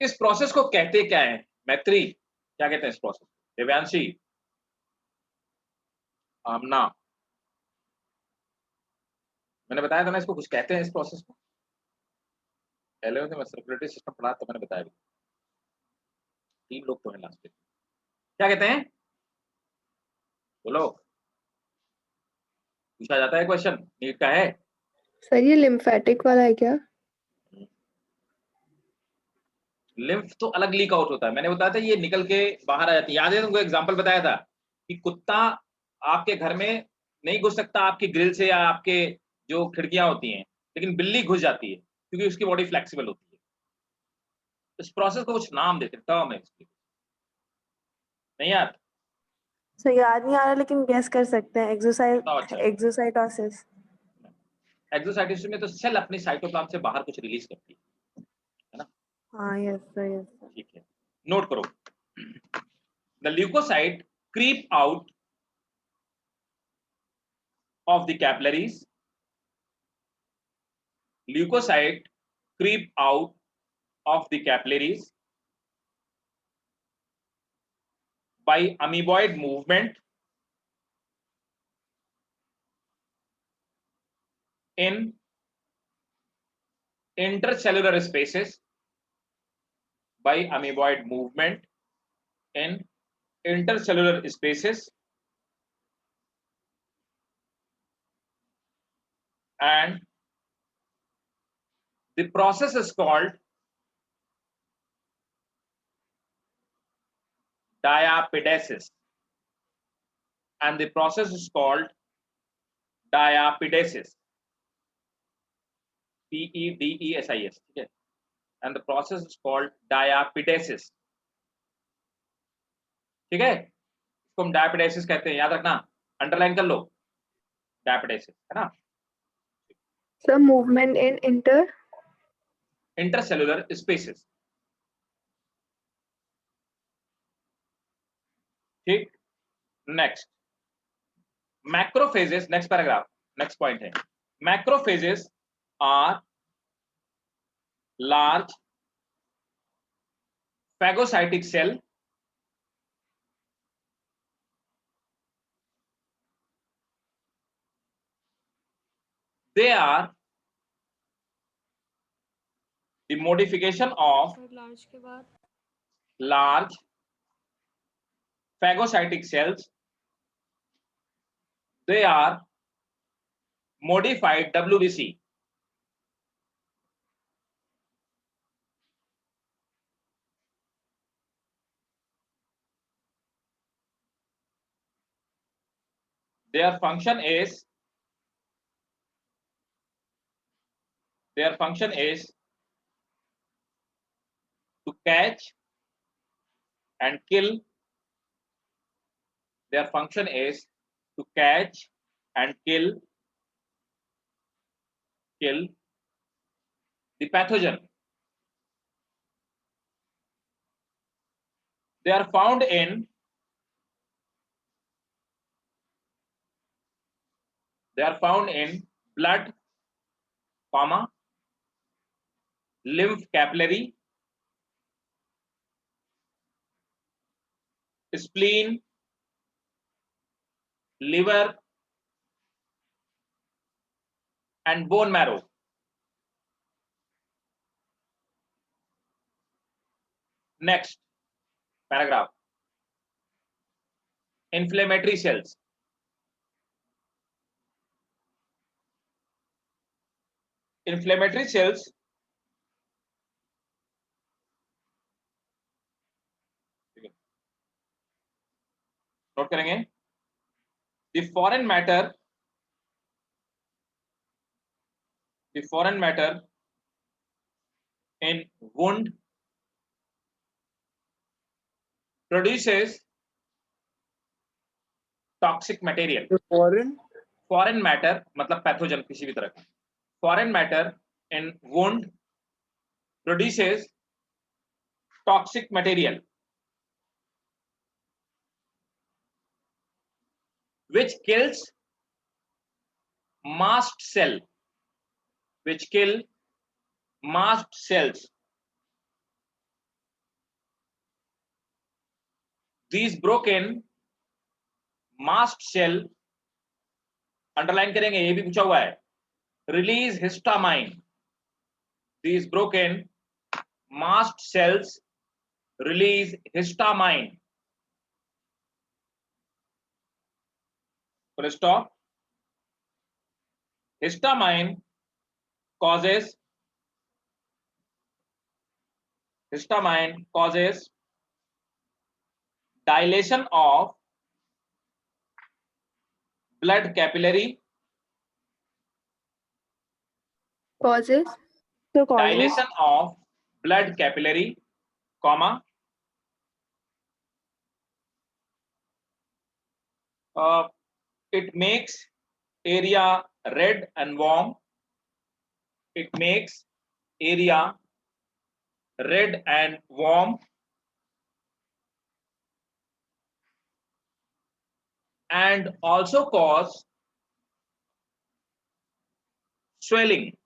इस प्रोसेस को कहते क्या है मैत्री, क्या कहते हैं इस प्रोसेस? दिव्यांशी, आमना, मैंने बताया था ना इसको कुछ कहते हैं इस प्रोसेस को। पहले में सर्कुलेटरी सिस्टम पढ़ा तो मैंने बताया भी। 3 लोग तो हैं लास्ट में, क्या कहते हैं बोलो। पूछा जाता है क्वेश्चन, नीट का है। सर ये लिम्फेटिक वाला है क्या? लिम्फ तो अलग लीक आउट होता है, मैंने बताया था ये निकल के बाहर आ जाती है। याद है तुमको एग्जांपल बताया था कि कुत्ता आपके घर में नहीं घुस सकता आपकी ग्रिल से या आपके जो खिड़कियां होती हैं, लेकिन बिल्ली घुस जाती है क्योंकि उसकी बॉडी फ्लेक्सिबल होती है। इस प्रोसेस को कुछ नाम देते हैं, टर्म है इसकी, नहीं यार? सर याद नहीं आ रहा लेकिन गेस कर सकते हैं। बताओ। अच्छा, एक्सोसाइटोसिस। एक्सोसाइटोसिस में तो सेल अपनी साइटोप्लाज्म से बाहर कुछ रिलीज करती है ना। हाँ यस सर। ठीक है, नोट करो। The leucocyte creep out of the capillaries. Leukocyte creep out of the capillaries by amoeboid movement in intercellular spaces, by amoeboid movement in intercellular spaces, and the process is called diapedesis, and the process is called diapedesis, P-E-D-E-S-I-S, ठीक है, and the process is called diapedesis, ठीक है। इसको हम diapedesis कहते हैं, याद रखना, अंडरलाइन कर लो, diapedesis, है ना। Sir movement in intercellular spaces, ठीक। Next, macrophages, next paragraph, next point है, macrophages are large phagocytic cell they are the modification of large के बाद large phagocytic cells, they are modified WBC, their function is to catch and kill, their function is to catch and kill the pathogen. They are found in blood, lymph capillary, spleen, liver, and bone marrow. Next paragraph, inflammatory cells. Inflammatory cells note करेंगे, the foreign matter in wound produces toxic material. The foreign Foreign matter मतलब पैथोजन किसी भी तरह का, foreign matter in wound produces toxic material which kills mast cell, which kill mast cells. These broken mast cell, underline करेंगे, ये भी पूछा हुआ है, release histamine. These broken mast cells release histamine. Full stop. Histamine causes dilation of blood capillary, Causes. So causes. dilation of blood capillary, comma, it makes area red and warm. It makes area red and warm and also cause swelling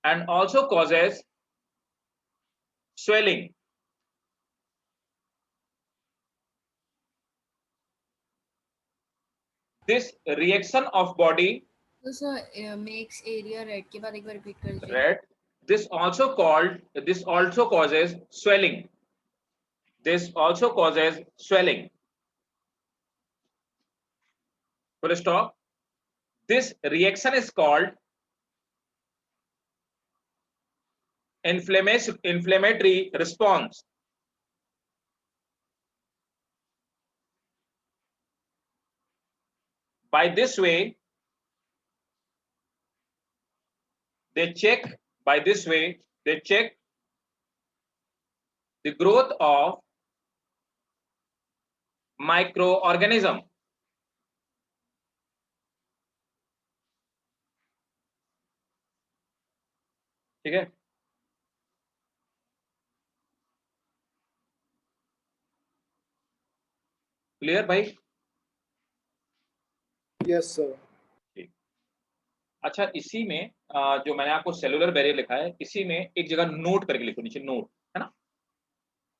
and also causes swelling. This reaction of body तो सर makes area red के बाद एक बार repeat कर दीजिए. red. This also causes swelling. This also causes swelling. Full stop. This reaction is called inflammatory response. By this way, they check the growth of microorganism. ठीक है, क्लियर भाई? Yes sir. ठीक. अच्छा, इसी में जो मैंने आपको सेलुलर बैरियर लिखा है, इसी में एक जगह नोट करके लिखो, नीचे नोट, है ना?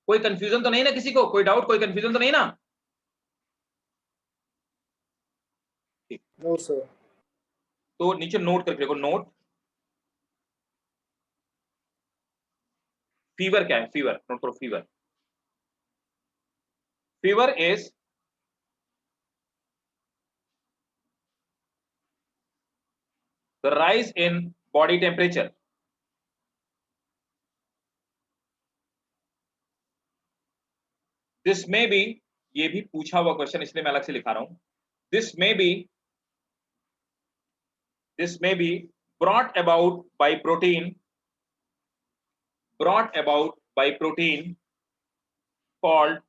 कोई कंफ्यूजन तो नहीं ना किसी को? कोई डाउट, कोई कंफ्यूजन तो नहीं ना? No sir. तो नीचे नोट करके लिखो, नोट. फीवर क्या है? फीवर नोट करो. Fever is the rise in body temperature. This may be, ये भी पूछा हुआ क्वेश्चन इसलिए मैं अलग से लिखा रहा हूं. This may be brought about by protein called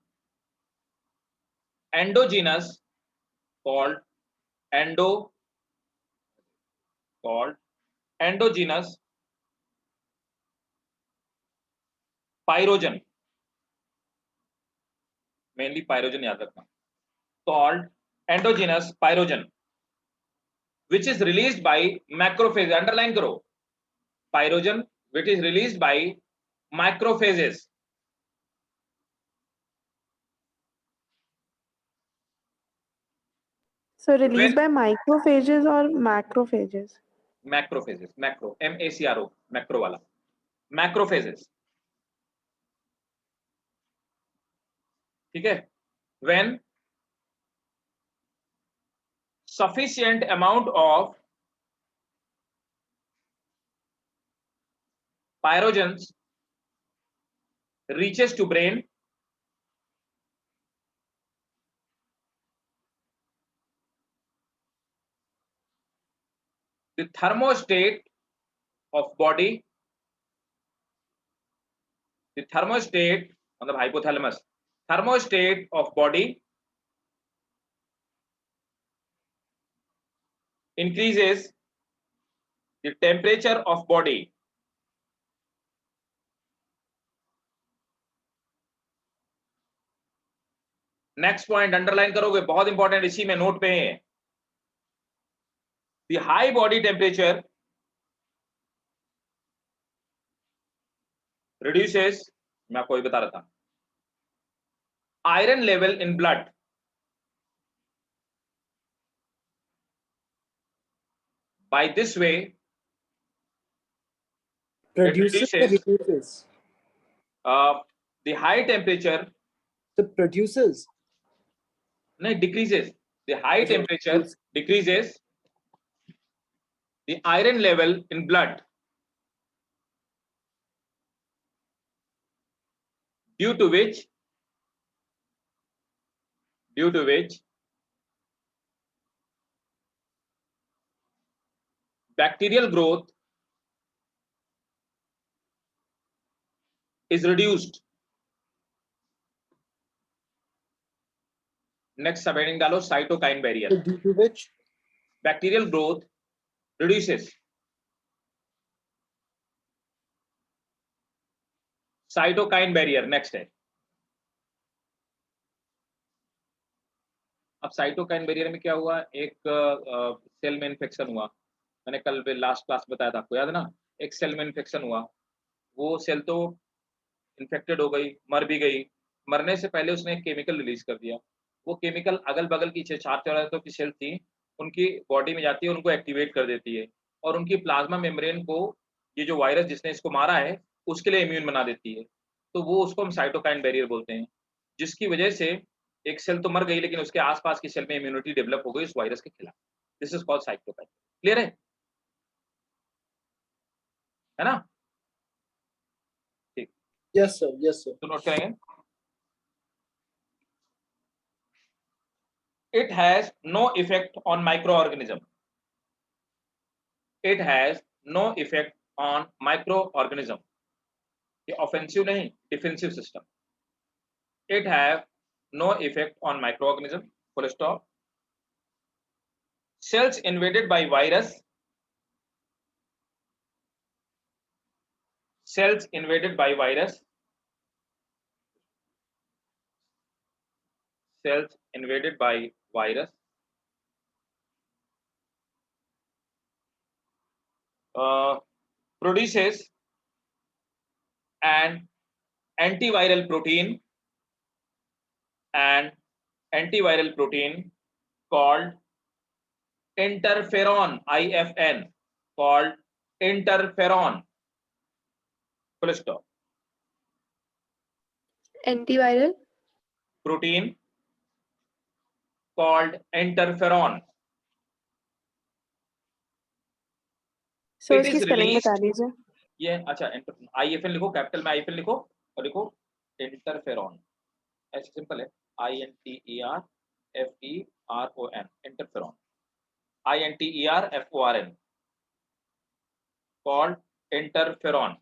endogenous pyrogen. Mainly pyrogen याद रखना. Called endogenous pyrogen, which is released by macrophage. Underline करो. Pyrogen which is released by macrophages. So released by microphages or macrophages? Macrophages. Macro. MACRO. Macro वाला. Macrophages. ठीक है. When sufficient amount of pyrogens reaches to brain, the thermostat of body, मतलब hypothalamus, thermostat of body increases the temperature of body next point underline करोगे, बहुत इंपॉर्टेंट, इसी में नोट पे है। The high body temperature reduces, मैं आपको बता रहा था, iron level in blood. By this way, Produces or reduces, reduces? the high temperature, The produces. no, decreases. The high Okay, temperature yes. decreases the iron level in blood, due to which bacterial growth is reduced. Next subheading डालो, cytokine barrier. Due to which? Bacterial growth reduces. Cytokine barrier next है। अब साइटोकाइन बैरियर में क्या हुआ, एक सेल में इन्फेक्शन हुआ, मैंने कल लास्ट क्लास बताया था आपको, याद है ना? एक सेल में इन्फेक्शन हुआ, वो सेल तो इन्फेक्टेड हो गई, मर भी गई, मरने से पहले उसने एक केमिकल रिलीज कर दिया। वो केमिकल अगल बगल की 4 की सेल थी, उनकी बॉडी में जाती है, उनको एक्टिवेट कर देती है और उनकी प्लाज्मा मेम्ब्रेन को, ये जो वायरस जिसने इसको मारा है उसके लिए इम्यून बना देती है। तो वो उसको हम साइटोकाइन बैरियर बोलते हैं, जिसकी वजह से एक सेल तो मर गई लेकिन उसके आसपास की सेल में इम्यूनिटी डेवलप हो गई उस वायरस के खिलाफ। This is called cytokine. Clear है ना? ठीक, Yes, sir. Yes, sir. तो नोट करेंगे। It has no effect on microorganism. It has no effect on microorganism. ये ऑफेंसिव नहीं, defensive system. It have no effect on microorganism. Full stop. Cells invaded by virus. Cells invaded by virus. Cells invaded by virus produces an antiviral protein called interferon, IFN, called interferon. Full stop. Antiviral. Protein called interferon. So It इसकी is स्पेलिंग released. बता दीजिए। ये अच्छा, IFN लिखो, कैपिटल में IFN लिखो और लिखो इंटरफेरॉन, ऐसे सिंपल है, INTERFERON, interferon, INTERFORN, called interferon,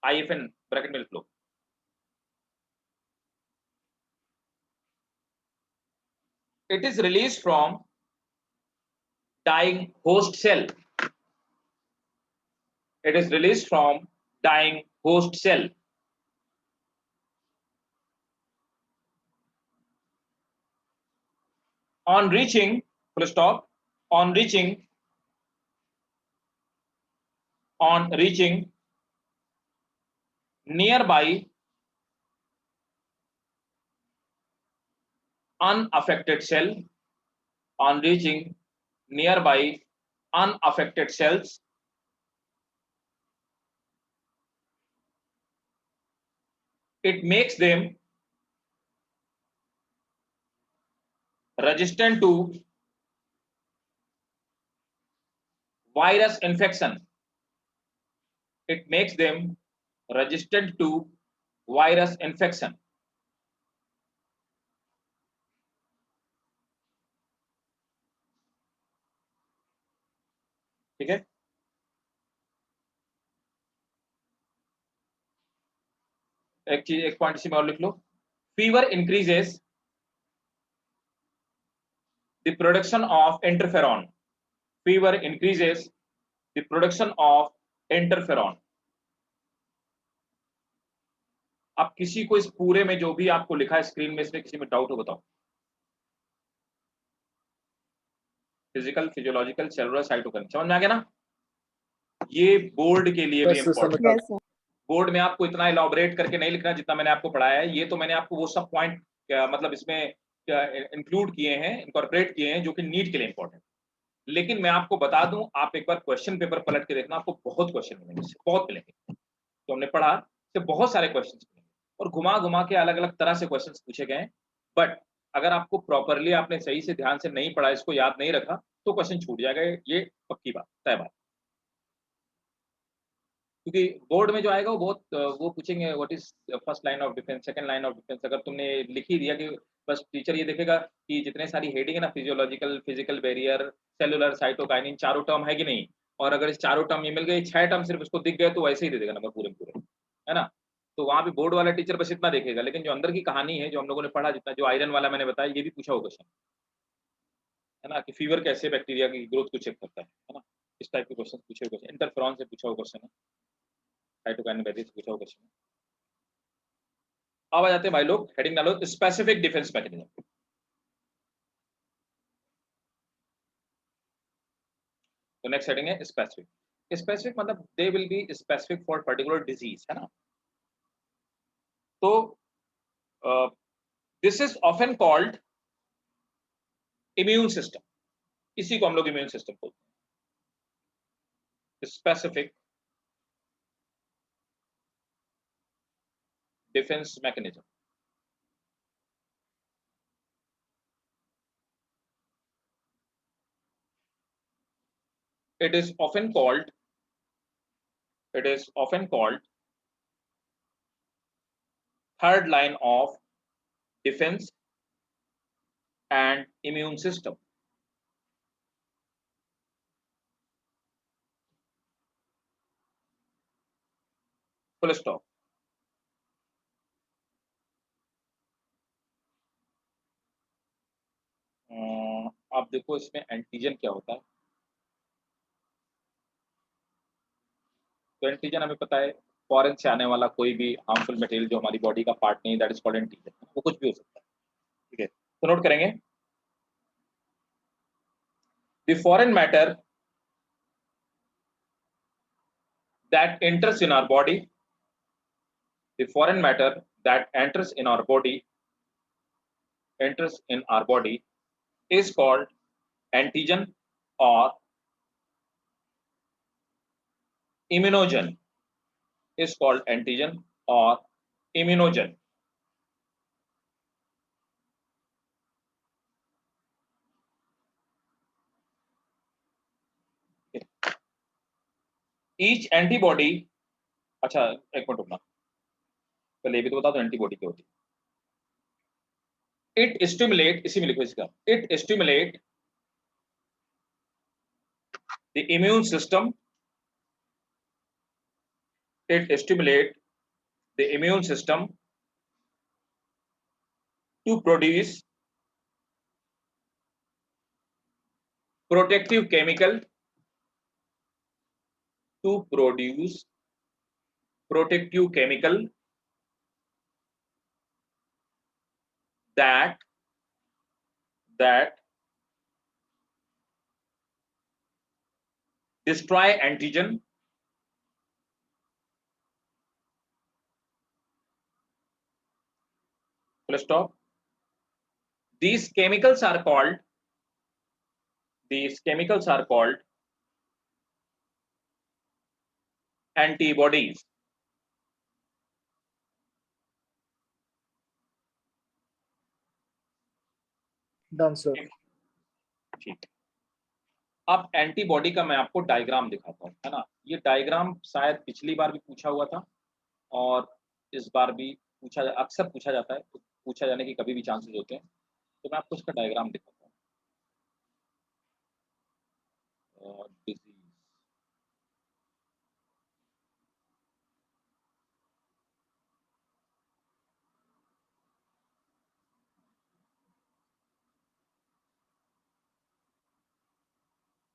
IFN bracket में लिख लो। It is released from dying host cell. It is released from dying host cell. On reaching, full stop, on reaching nearby unaffected cell, on reaching nearby unaffected cells, it makes them resistant to virus infection. It makes them resistant to virus infection. ठीक है? एक पॉइंट इसी में और लिख लो। Fever increases the production of interferon. fever increases the production of interferon. अब किसी को इस पूरे में जो भी आपको लिखा है स्क्रीन में, इसमें किसी में डाउट हो बताओ? फिजिकल, फिजियोलॉजिकल, सेलुलर, साइटोकाइन, समझ में आ गया ना? ये बोर्ड के लिए भी Yes, sir, important. Yes sir. Board में आपको इतना इलाबोरेट करके नहीं लिखना जितना मैंने आपको पढ़ाया है। ये तो मैंने आपको वो सब पॉइंट मतलब इसमें इंक्लूड किए हैं, इनकॉर्पोरेट किए हैं, जो कि नीट के लिए इंपॉर्टेंट। लेकिन मैं आपको बता दूं, आप एक बार क्वेश्चन पेपर पलट के देखना, आपको बहुत क्वेश्चन मिलेंगे, इससे बहुत मिलेंगे। तो हमने पढ़ा कि बहुत सारे क्वेश्चन मिलेंगे और घुमा घुमा के अलग अलग तरह से क्वेश्चन पूछे गए। बट अगर आपको प्रॉपरली आपने सही से ध्यान से नहीं पढ़ा, इसको याद नहीं रखा, तो क्वेश्चन छूट जाएगा। ये पक्की बात, तय बात। क्योंकि बोर्ड में जो आएगा वो बहुत वो पूछेंगे what is first line of defence, second line of defence. अगर तुमने लिख ही दिया कि बस टीचर ये देखेगा कि जितने सारी हेडिंग है ना, physiological, physical barrier, cellular, cytokinin, चारों टर्म है कि नहीं, और अगर इस चारों टर्म ये मिल गए, 6 टर्म सिर्फ उसको दिख गए, तो वैसे ही दे देगा नंबर पूरे पूरे, है ना? तो वहां पे बोर्ड वाला टीचर बस इतना देखेगा, लेकिन जो अंदर की कहानी है, जो हम लोगों ने पढ़ा, जितना जो आयरन वाला मैंने बताया, ये भी पूछा हुआ क्वेश्चन है ना, कि फीवर कैसे बैक्टीरिया की ग्रोथ को चेक करता है ना? इस टाइप के क्वेश्चन पूछे हुए क्वेश्चन, इंटरफेरॉन से पूछा हुआ क्वेश्चन है, साइटोकाइनिन बैरियर से पूछा हुआ क्वेश्चन है। अब आ जाते हैं भाई लोग, हेडिंग डालो स्पेसिफिक डिफेंस मैकेनिज्म। तो नेक्स्ट हेडिंग है स्पेसिफिक। स्पेसिफिक मतलब they will be specific for particular disease, है ना? तो this is often called immune system. इसी को हम लोग इम्यून सिस्टम बोलते हैं, specific defence mechanism. It is often called third line of defense and immune system. Full stop. आप देखो इसमें एंटीजन क्या होता है। तो एंटीजन हमें पता है, फॉरेन से आने वाला कोई भी हार्मफुल मटेरियल जो हमारी बॉडी का पार्ट नहीं, दैट इज कॉल्ड एंटीजन। वो कुछ भी हो सकता है, ठीक है? तो नोट करेंगे, the foreign matter that enters in our body, the foreign matter that enters in our body is called antigen or immunogen, is called antigen or immunogen. Each antibody, अच्छा एक मिनट रुकना, पहले ये भी तो बता दो एंटीबॉडी क्या होती है। इट स्टिमुलेट, इसी में लिखो इसका, it stimulate the immune system, it stimulate the immune system to produce protective chemical, that destroy antigen, full stop. These chemicals are called antibodies. Done, sir. ठीक, अब एंटीबॉडी का मैं आपको डायग्राम दिखाता हूँ, है ना? ये डायग्राम शायद पिछली बार भी पूछा हुआ था और इस बार भी अक्सर पूछा जाता है, तो पूछा जाने के कभी भी चांसेस होते हैं। तो मैं आपको इसका डायग्राम दिखाता हूँ। डिजीज,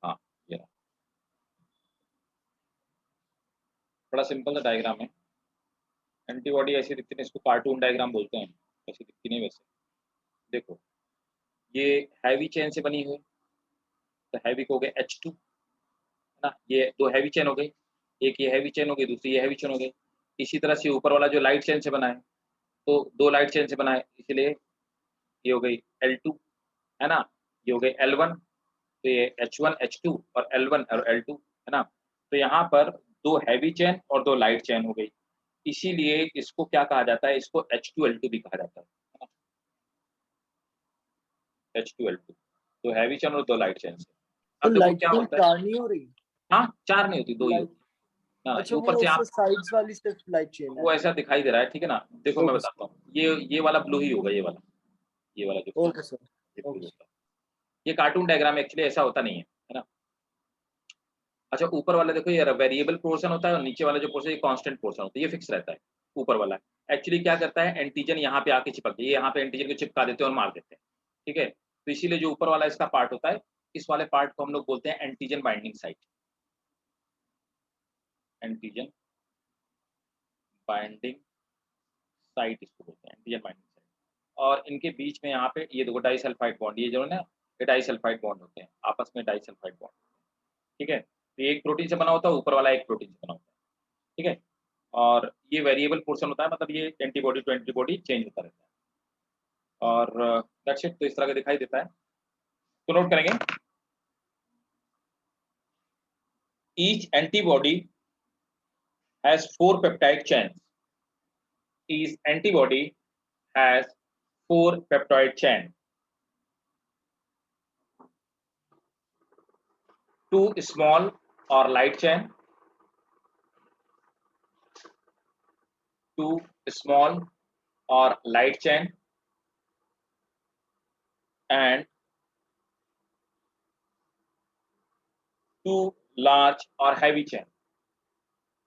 हाँ, ये रहा। बड़ा सिंपल सा डायग्राम है। एंटीबॉडी ऐसी दिखती है, इसको कार्टून डायग्राम बोलते हैं, ऐसी दिखती नहीं वैसे। देखो ये हैवी चेन से बनी हुई, तो हैवी को हो गया H2 है ना, ये दो हैवी चेन हो गई, एक ये हैवी चेन हो गई, दूसरी ये हैवी चेन हो गई। इसी तरह से ऊपर वाला जो लाइट चेन से बना है, तो दो लाइट चेन से बना है, इसलिए ये हो गई L2 है ना, ये हो गई L1, तो ये H1 H2 और L1 और L2 है ना। तो यहाँ पर दो हैवी चेन और दो लाइट चेन हो गई, इसीलिए इसको क्या कहा जाता है, इसको H2L2 भी कहा जाता है ना? H2L2, दो हैवी चेन और दो लाइट चेन से। तो अब देखो लाइट क्या चेन होता है, चार नहीं हो रही? हाँ 4 नहीं होती, 2 ही लाइट, होती है। हाँ, अच्छा ऊपर वो से उससे आप साइड्स वाली सिर्फ लाइट चेन है। वो ऐसा दिखाई दे रहा है, ठीक है ना। देखो मैं ओके बताता हूँ, ये वाला ब्लू ही होगा, ये वाला जो ओके सर, ये ब्लू ओके। होगा। ये कार्टून डायग्राम एक्चुअली ऐसा होता नहीं है ना। अच्छा ऊपर वाला देखो, ये वेरिएबल पोर्शन होता है और नीचे वाला जो पोर्शन ये कांस्टेंट पोर्शन होता है, ये फिक्स रहता है। ऊपर वाला एक्चुअली क्या करता है, एंटीजन यहाँ पे आके चिपक, ये यहाँ पे एंटीजन को चिपका देते हैं और मार देते हैं, ठीक है। तो इसीलिए जो ऊपर वाला इसका पार्ट होता है, इस वाले पार्ट को हम लोग बोलते हैं antigen binding site. Antigen binding site इसको बोलते हैं, एंटीजन बाइंडिंग साइट। और इनके बीच में यहाँ पे ये देखो डाइसल्फाइड बॉन्ड, ये जो है ना, ये डाइसल्फाइड बॉन्ड होते हैं, आपस में डाइसल्फाइड बॉन्ड, ठीक है। तो ये एक प्रोटीन से बना होता है, ऊपर वाला एक प्रोटीन से बना होता है, ठीक है। और ये वेरिएबल पोर्शन होता है, मतलब ये एंटीबॉडी टू एंटीबॉडी चेंज होता रहता है। और दैट्स इट, तो इस तरह का दिखाई देता है, तो नोट करेंगे। Each antibody has 4 peptide chains. Each antibody has 4 peptide chain. 2 small or light chain, 2 small or light chain, and 2 large or heavy chain.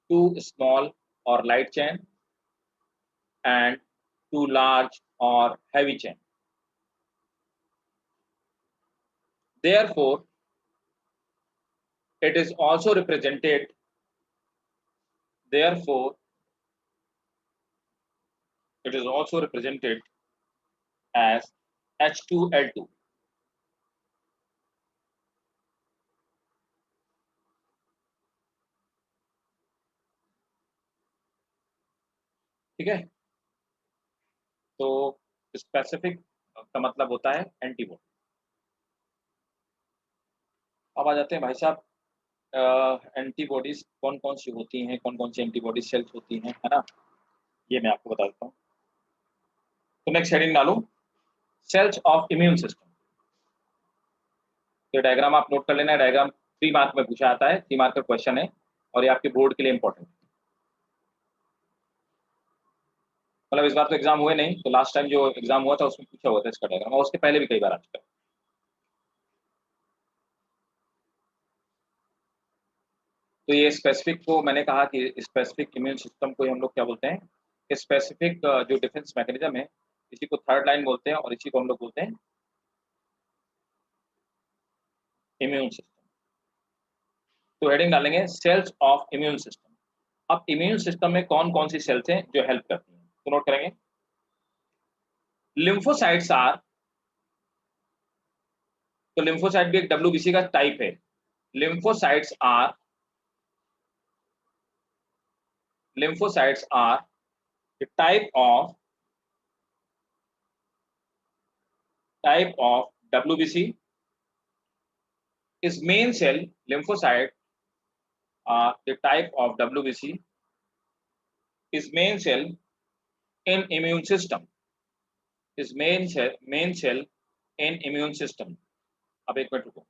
2 small or light chain and 2 large or heavy chain. Therefore, it is also represented. Therefore, it is also represented as H2L2. ठीक है, तो स्पेसिफिक का मतलब होता है एंटीबॉडी। अब आ जाते हैं भाई साहब, एंटीबॉडीज कौन कौन सी होती हैं, कौन कौन सी एंटीबॉडी सेल्स होती हैं, है ना, ये मैं आपको बता देता हूँ। तो नेक्स्ट हेडिंग डालो, सेल्स ऑफ इम्यून सिस्टम। तो डायग्राम आप नोट कर लेना, डायग्राम 3 मार्क में पूछा आता है, 3 मार्क का क्वेश्चन है और ये आपके बोर्ड के लिए इंपॉर्टेंट है। मतलब इस बार तो एग्जाम हुए नहीं, तो लास्ट टाइम जो एग्जाम हुआ था उसमें पूछा हुआ था इसका डायग्राम, और उसके पहले भी कई बार आ चुका है। तो ये स्पेसिफिक को मैंने कहा कि स्पेसिफिक इम्यून सिस्टम को हम लोग क्या बोलते हैं, स्पेसिफिक जो डिफेंस मैकेनिज्म है, इसी को थर्ड लाइन बोलते हैं और इसी को हम लोग बोलते हैं इम्यून सिस्टम। तो हेडिंग डालेंगे सेल्स ऑफ इम्यून सिस्टम। अब इम्यून सिस्टम में कौन कौन सी सेल्स हैं जो हेल्प करती हैं, तो नोट करेंगे। लिम्फोसाइट्स आर, तो लिम्फोसाइट भी एक WBC का टाइप है। Lymphocytes are a type of WBC. Is main cell lymphocyte are the type of WBC is main cell in immune system. Is main cell in immune system. अब एक मिनट रुको,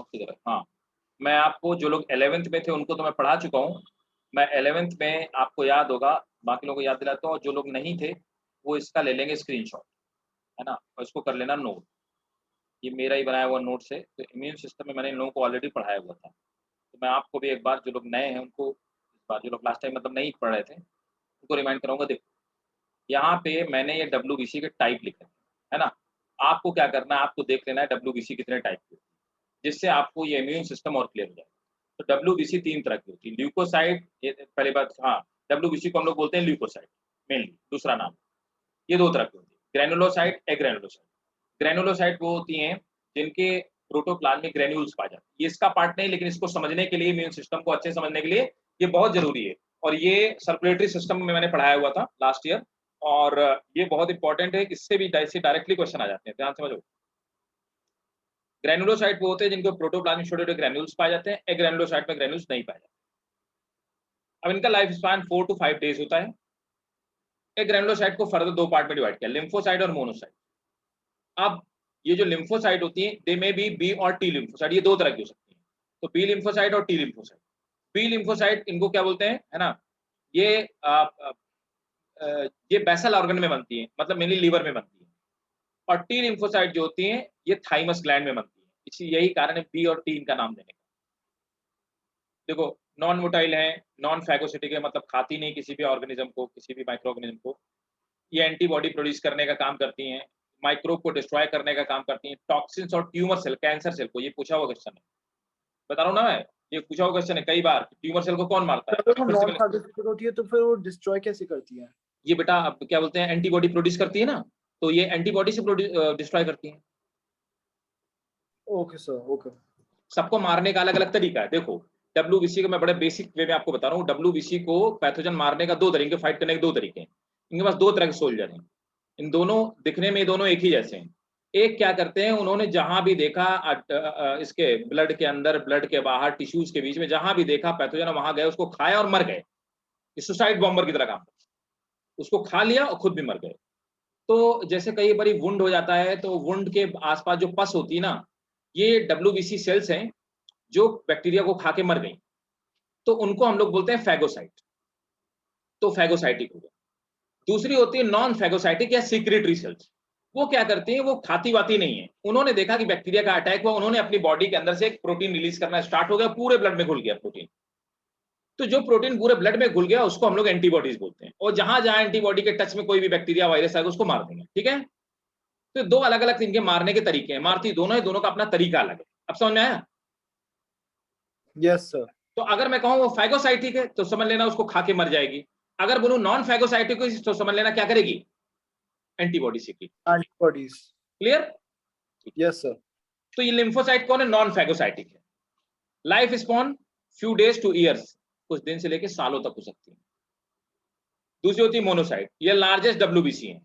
किधर है? हाँ, मैं आपको जो लोग 11th में थे उनको तो मैं पढ़ा चुका हूँ। मैं 11th में आपको याद होगा, बाकी लोगों को याद दिलाता हूँ, और जो लोग नहीं थे वो इसका ले लेंगे स्क्रीनशॉट, है ना, और इसको कर लेना नोट। ये मेरा ही बनाया हुआ नोट से, तो इम्यून सिस्टम में मैंने इन लोगों को ऑलरेडी पढ़ाया हुआ था। तो मैं आपको भी एक बार, जो लोग नए हैं उनको इस बार, जो लोग लास्ट टाइम मतलब नहीं पढ़ रहे थे उनको रिमाइंड कराऊंगा। देखो यहाँ पे मैंने ये WBC के टाइप लिखे है ना, आपको क्या करना है, आपको देख लेना है WBC कितने टाइप के। जिससे आपको ये इम्यून सिस्टम और क्लियर हो जाए। तो WBC 3 तरह की होती है। ल्यूकोसाइट, ये पहली बात, हाँ, WBC को हम लोग बोलते हैं ल्यूकोसाइट मेनली, दूसरा नाम। ये 2 तरह की होती है, ग्रैनुलोसाइट, एग्रैनुलोसाइट। ग्रैनुलोसाइट वो होती हैं जिनके प्रोटोप्लाज्मिक ग्रैन्यूल्स पाए जाते हैं। ये इसका पार्ट नहीं, लेकिन इसको समझने के लिए, इम्यून सिस्टम को अच्छे समझने के लिए ये बहुत ज़रूरी है। और ये सर्कुलेटरी सिस्टम में मैंने पढ़ाया हुआ था लास्ट ईयर, और ये बहुत इंपॉर्टेंट है। इससे भी डायरेक्टली क्वेश्चन आ जाते हैं, ध्यान समझो। ग्रैनुलोसाइट वो होते हैं जिनको प्रोटोप्लाज्मिक छोटे-छोटे ग्रैन्यूल्स पाए जाते हैं, एग्रैनुलोसाइट में ग्रैन्यूल्स नहीं पाए जाते। अब इनका लाइफ स्पैन 4 टू 5 डेज होता है। एग्रैनुलोसाइट को फर्दर 2 पार्ट में डिवाइड किया, लिम्फोसाइट और मोनोसाइट। अब ये जो लिम्फोसाइट होती हैं, दे में बी बी और टी लिम्फोसाइट, ये 2 तरह की हो सकती हैं। तो बी लिम्फोसाइट और टी लिम्फोसाइट। बी लिम्फोसाइट इनको क्या बोलते हैं, है ना, ये ये बेसल ऑर्गन में बनती है, मतलब मेनली लीवर में बनती है। और टी लिम्फोसाइट जो होती हैं, ये थाइमस ग्लैंड में बनती है। इसी यही कारण है बी और टी इनका नाम देने का। देखो, नॉन मोटाइल है, नॉन फैगोसिटिक है, मतलब खाती नहीं किसी भी ऑर्गेनिज्म को, किसी भी माइक्रो ऑर्गेनिज्म को। ये एंटीबॉडी प्रोड्यूस करने का काम करती हैं, माइक्रोब को डिस्ट्रॉय करने का काम करती हैं, टॉक्सिन्स और ट्यूमर सेल, कैंसर सेल को। ये पूछा हुआ क्वेश्चन है, बता रहा हूँ ना मैं, ये पूछा हुआ क्वेश्चन है कई बार, ट्यूमर सेल को कौन मारता है? अगर वो नॉन फैगोसिटिक होती है तो फिर वो डिस्ट्रॉय कैसे करती है? ये बेटा अब क्या बोलते हैं, एंटीबॉडी प्रोड्यूस करती है ना, तो ये एंटीबॉडी से डिस्ट्रॉय करती है। Okay sir, okay. सबको मारने का अलग अलग तरीका है। देखो, WBC को मैं बड़े बेसिक वे में आपको बता रहा हूँ। WBC को पैथोजन मारने का 2 तरीके, फाइट करने के 2 तरीके हैं। इनके पास 2 तरह के सोल्जर हैं। इन दोनों दिखने में दोनों एक ही जैसे हैं। एक क्या करते हैं, उन्होंने जहां भी देखा इसके ब्लड के अंदर, ब्लड के बाहर, टिश्यूज के बीच में जहां भी देखा पैथोजन, वहां गए, उसको खाया और मर गए। सुसाइड बॉम्बर की तरह काम करते, उसको खा लिया और खुद भी मर गए। तो जैसे कई बार वुंड हो जाता है, तो वुंड के आसपास जो पस होती है ना, ये WBC सेल्स हैं जो बैक्टीरिया को खा के मर गई, तो उनको हम लोग बोलते हैं फैगोसाइट। तो फैगोसाइटिक हो गया। दूसरी होती है नॉन फैगोसाइटिक या सीक्रेटरी सेल्स। वो क्या करती हैं, वो खाती वाती नहीं है। उन्होंने देखा कि बैक्टीरिया का अटैक हुआ, उन्होंने अपनी बॉडी के अंदर से एक प्रोटीन रिलीज करना स्टार्ट हो गया, पूरे ब्लड में घुल गया प्रोटीन। तो जो प्रोटीन पूरे ब्लड में घुल गया, उसको हम लोग एंटीबॉडीज बोलते हैं। और जहां जहां एंटीबॉडी के टच में कोई भी बैक्टीरिया, वायरस आएगा, उसको मार देंगे। ठीक है, तो 2 अलग अलग इनके मारने के तरीके हैं। मारती दोनों है, दोनों का अपना तरीका अलग है। अब समझ में आया? Yes sir. तो अगर मैं कहूं वो फैगोसाइटिक है, तो समझ लेना उसको खा के मर जाएगी। अगर बोलूं नॉन फैगोसाइटिक है, तो समझ लेना क्या करेगी, एंटीबॉडी सीखेगी। एंटीबॉडीज। क्लियर? Yes sir. तो ये लिम्फोसाइट कौन है, नॉन फैगोसाइटिक है। Life span few days to years, कुछ दिन से लेकर सालों तक हो सकती है। दूसरी होती है मोनोसाइट, ये लार्जेस्ट WBC है।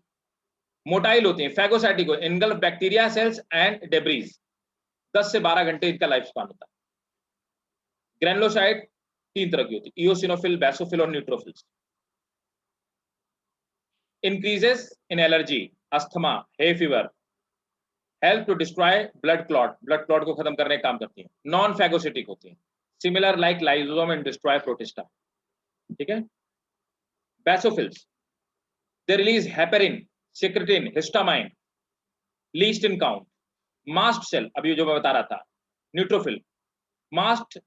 मोटाइल होती है, फैगोसाइटिक हो, engulf bacteria cells and debris. 10 से 12 घंटे इनका लाइफ स्पैन होता है। ग्रैनुलोसाइट 3 तरह की होती है, इओसिनोफिल, बेसोफिल और neutrophils. Increases in allergy, asthma, hay fever, help to destroy blood clot, blood clot को खत्म करने का काम करती है। नॉन फैगोसिटिक होती है, similar like lysosome and destroy protista. ठीक है। Basophils, they release heparin, secretin, histamine, least in count. Mast cell, अभी जो मैं बता रहा था। Neutrophil, mast,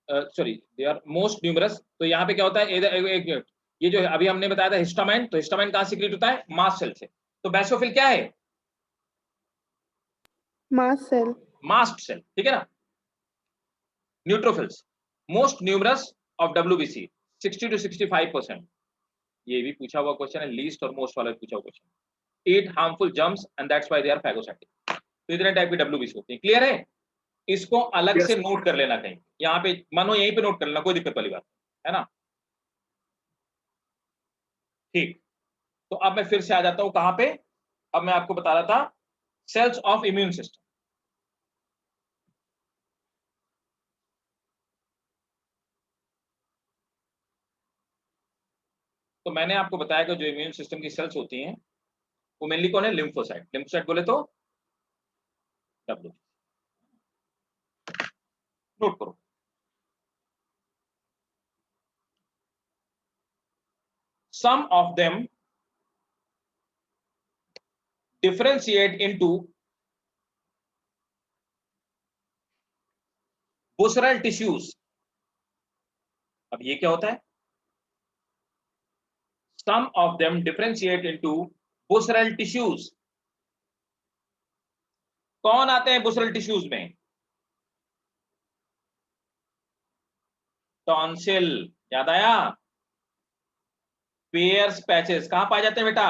sorry, they are most numerous. तो यहाँ पे क्या होता है, ये जो अभी हमने बताया था हिस्टामाइन, तो हिस्टामाइन कहाँ सीक्रेट होता है, मास्ट सेल से। तो बेसोफिल क्या है, मास्ट सेल। Mast cell. ठीक है ना। Neutrophils, most numerous of WBC, 60 to 65%। ये भी पूछा हुआ क्वेश्चन है, लीस्ट और मोस्ट वाला पूछा हुआ question. Eat harmful germs and that's why they are phagocytic. तो इतने टाइप की WBC होती है। क्लियर है? इसको अलग Yes. से नोट कर लेना कहीं, यहाँ पे मानो यहीं पे नोट कर लेना, कोई दिक्कत वाली बात है ना। ठीक, तो अब मैं फिर से आ जाता हूं कहां पे, अब मैं आपको बता रहा था सेल्स ऑफ इम्यून सिस्टम। तो मैंने आपको बताया कि जो इम्यून सिस्टम की सेल्स होती हैं वो मेनली कौन है, लिम्फोसाइट। लिम्फोसाइट बोले तो W, नोट करो। Some of them differentiate into busral tissues। अब ये क्या होता है, some of them differentiate into busral tissues। कौन आते हैं busral tissues में, टॉन्सिल, याद आया? पेयर्स पैचेस कहाँ पाए जाते हैं बेटा?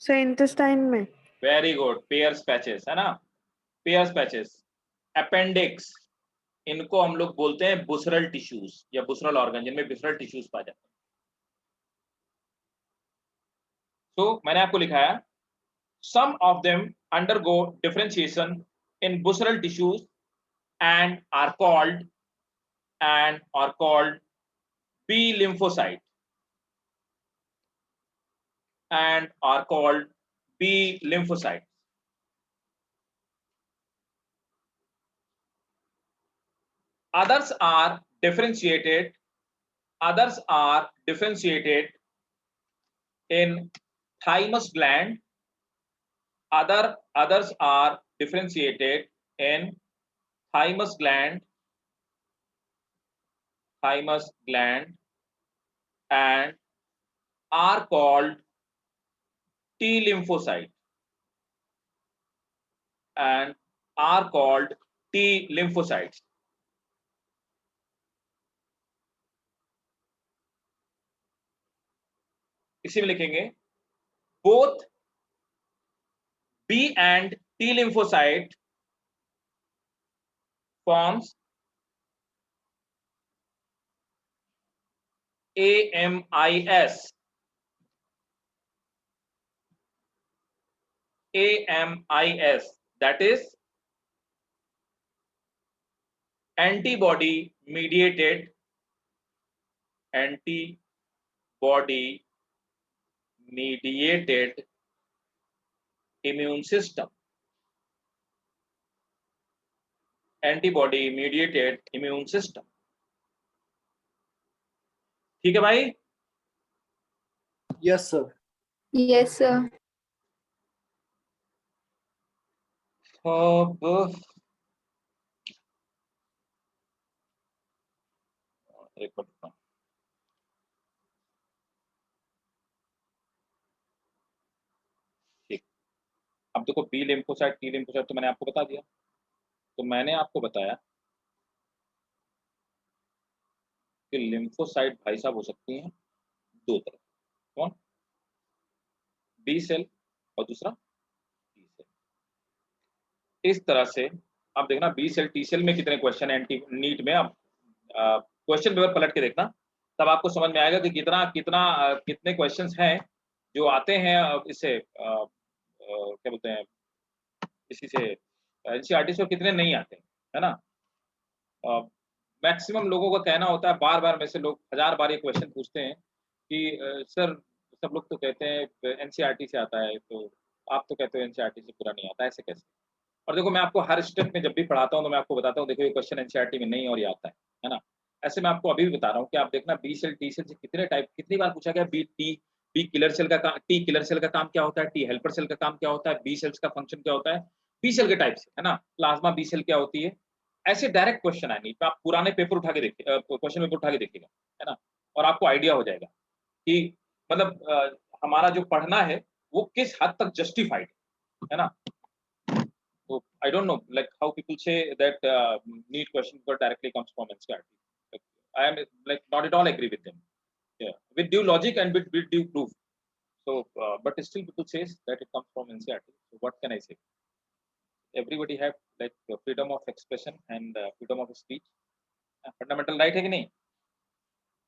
सर इंटेस्टाइन में। वेरी गुड, पेयर्स पैचेस है ना, पेयर्स पैचेस। अपेंडिक्स, इनको हम लोग बोलते हैं बुसरल टिश्यूज या बुसरल ऑर्गन, जिनमें बुसरल टिश्यूज पाए जाते हैं। तो मैंने आपको लिखा है some of them undergo differentiation in buccal tissues and are called B lymphocyte and are called B lymphocyte. Others are differentiated in thymus gland. Others are differentiated in thymus gland and are called T lymphocyte and are called T lymphocytes. इसी में लिखेंगे both B and T lymphocyte forms AMIS. That is antibody mediated immune system. Antibody mediated immune system. ठीक है भाई? Yes sir. Yes, sir. अब रिकॉर्ड करता ठीक। अब देखो बी लिम्फोसाइट टी लिम्फोसाइट तो मैंने आपको बता दिया। तो मैंने आपको बताया कि लिम्फोसाइट भाई साहब हो सकती हैं दो तरह। कौन? बी सेल और दूसरा टी सेल। इस तरह से आप देखना बी सेल टी सेल में कितने क्वेश्चन है नीट में। आप क्वेश्चन पेपर पलट के देखना, तब आपको समझ में आएगा कि कितने क्वेश्चंस हैं जो आते हैं इससे क्या बोलते हैं, इसी से एनसीईआरटी से, कितने नहीं आते हैं, है ना। मैक्सिमम लोगों का कहना होता है, बार बार में से लोग 1000 बार ये क्वेश्चन पूछते हैं कि सर सब लोग तो कहते हैं एनसीईआरटी से आता है, तो आप तो कहते हो एनसीईआरटी से पूरा नहीं आता, ऐसे कैसे? और देखो मैं आपको हर स्टेप में जब भी पढ़ाता हूँ तो मैं आपको बताता हूँ, देखो ये क्वेश्चन एनसीईआरटी में नहीं और ये आता है ना। ऐसे मैं आपको अभी भी बता रहा हूँ कि आप देखना बी सेल टी सेल से कितनी बार पूछा गया। बी किलर सेल का काम, टी किलर सेल का काम क्या होता है, टी हेल्पर सेल का काम क्या होता है, बी सेल्स का फंक्शन क्या होता है, बी सेल के टाइप से, है ना। प्लाज्मा बी सेल क्या होती है, ऐसे डायरेक्ट क्वेश्चन आए नहीं। आप पुराने पेपर उठा के देखिए, क्वेश्चन पेपर उठा के देखिएगा, है ना, और आपको आइडिया हो जाएगा कि मतलब हमारा जो पढ़ना है वो किस हद तक जस्टिफाइड है ना। So I don't know, like how people say that NEET question paper directly comes from NCERT. Like, I am like not at all agree with them. Yeah, with due logic and with due proof. So, but still people says that it comes from NCERT. So what can I say? Everybody have like freedom of expression and freedom of speech. Fundamental right है कि नहीं?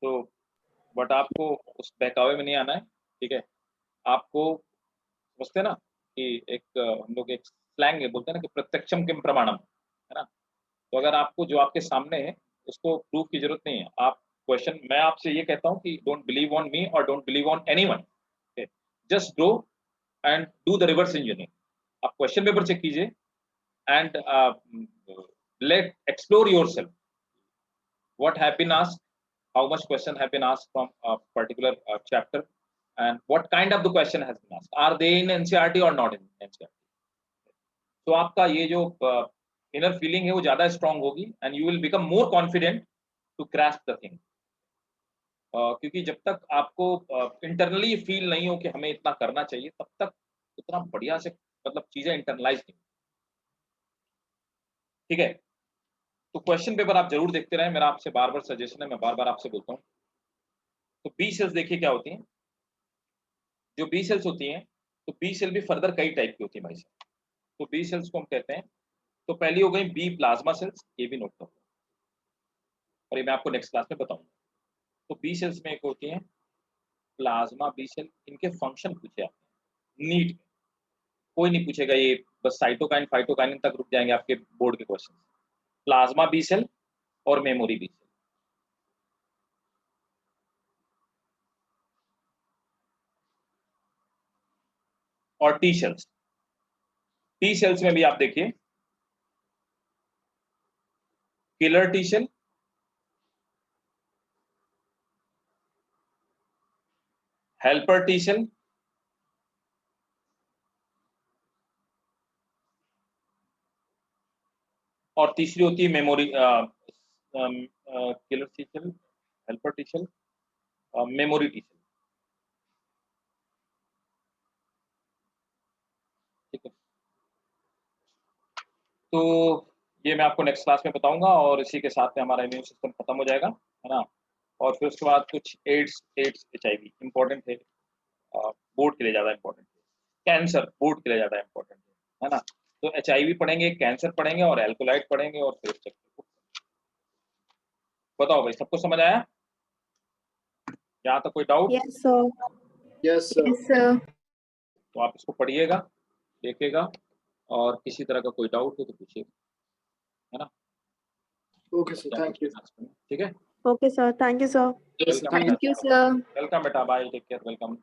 तो बट आपको उस बहकावे में नहीं आना है, ठीक है। आपको समझते हैं ना कि एक हम लोग एक स्लैंग बोलते हैं ना कि प्रत्यक्षम किम प्रमाणम, है ना। तो अगर आपको जो आपके सामने है उसको प्रूफ की जरूरत नहीं है। आप क्वेश्चन, मैं आपसे ये कहता हूँ कि डोंट बिलीव ऑन मी और don't believe on anyone, just go and do the reverse engineering. आप क्वेश्चन पेपर चेक कीजिए and let explore yourself what have been asked, how much question have been asked from a particular chapter, and what kind of the question has been asked, are they in NCERT or not in NCERT. तो आपका ये जो इनर फीलिंग है वो ज्यादा स्ट्रांग होगी and you will become more confident to grasp the thing. क्योंकि जब तक आपको इंटरनली फील नहीं हो कि हमें इतना करना चाहिए, तब तक उतना बढ़िया से मतलब चीजें इंटरनलाइज नहीं, ठीक है। तो क्वेश्चन पेपर आप जरूर देखते रहें, मेरा आपसे बार बार सजेशन है, मैं बार बार आपसे बोलता हूँ। तो बी सेल्स देखिए क्या होती हैं। जो बी सेल्स होती हैं, तो बी सेल भी फर्दर कई टाइप की होती है भाई साहब। तो बी सेल्स को हम कहते हैं, तो पहली हो गई बी प्लाज्मा सेल्स, ये भी नोट करो और ये मैं आपको नेक्स्ट क्लास में बताऊंगा। तो बी सेल्स में एक होती है प्लाज्मा बी सेल, इनके फंक्शन पूछे आपने नीट में, कोई नहीं पूछेगा ये, बस साइटोकाइन फाइटोकाइन तक रुक जाएंगे आपके बोर्ड के क्वेश्चन। प्लाज्मा बी सेल और मेमोरी बी सेल। और टी सेल्स, टी सेल्स में भी आप देखिए killer T cell, helper T cell, और तीसरी होती है memory killer T cell, helper T cell, memory T cell. ठीक है, तो ये मैं आपको नेक्स्ट क्लास में बताऊंगा और इसी के साथ में हमारा इम्यून सिस्टम खत्म हो जाएगा, है ना। और फिर उसके बाद कुछ एड्स HIV इंपॉर्टेंट है, बोर्ड के लिए ज्यादा इंपॉर्टेंट है, कैंसर बोर्ड के लिए ज्यादा इंपॉर्टेंट है ना। तो HIV पढ़ेंगे, कैंसर पढ़ेंगे और एल्कोलाइट पढ़ेंगे और फिर चेक। बताओ भाई, सबको समझ आया? यहाँ तक कोई doubt? Yes sir. Yes sir. Yes sir. तो आप इसको पढ़िएगा, देखिएगा, और किसी तरह का कोई डाउट हो तो पूछिएगा, है ना। Okay sir, thank you. ठीक है, okay sir, thank you sir. Yes, welcome thank you. Thank you sir. Welcome बेटा, बाय, टेक केयर, वेलकम।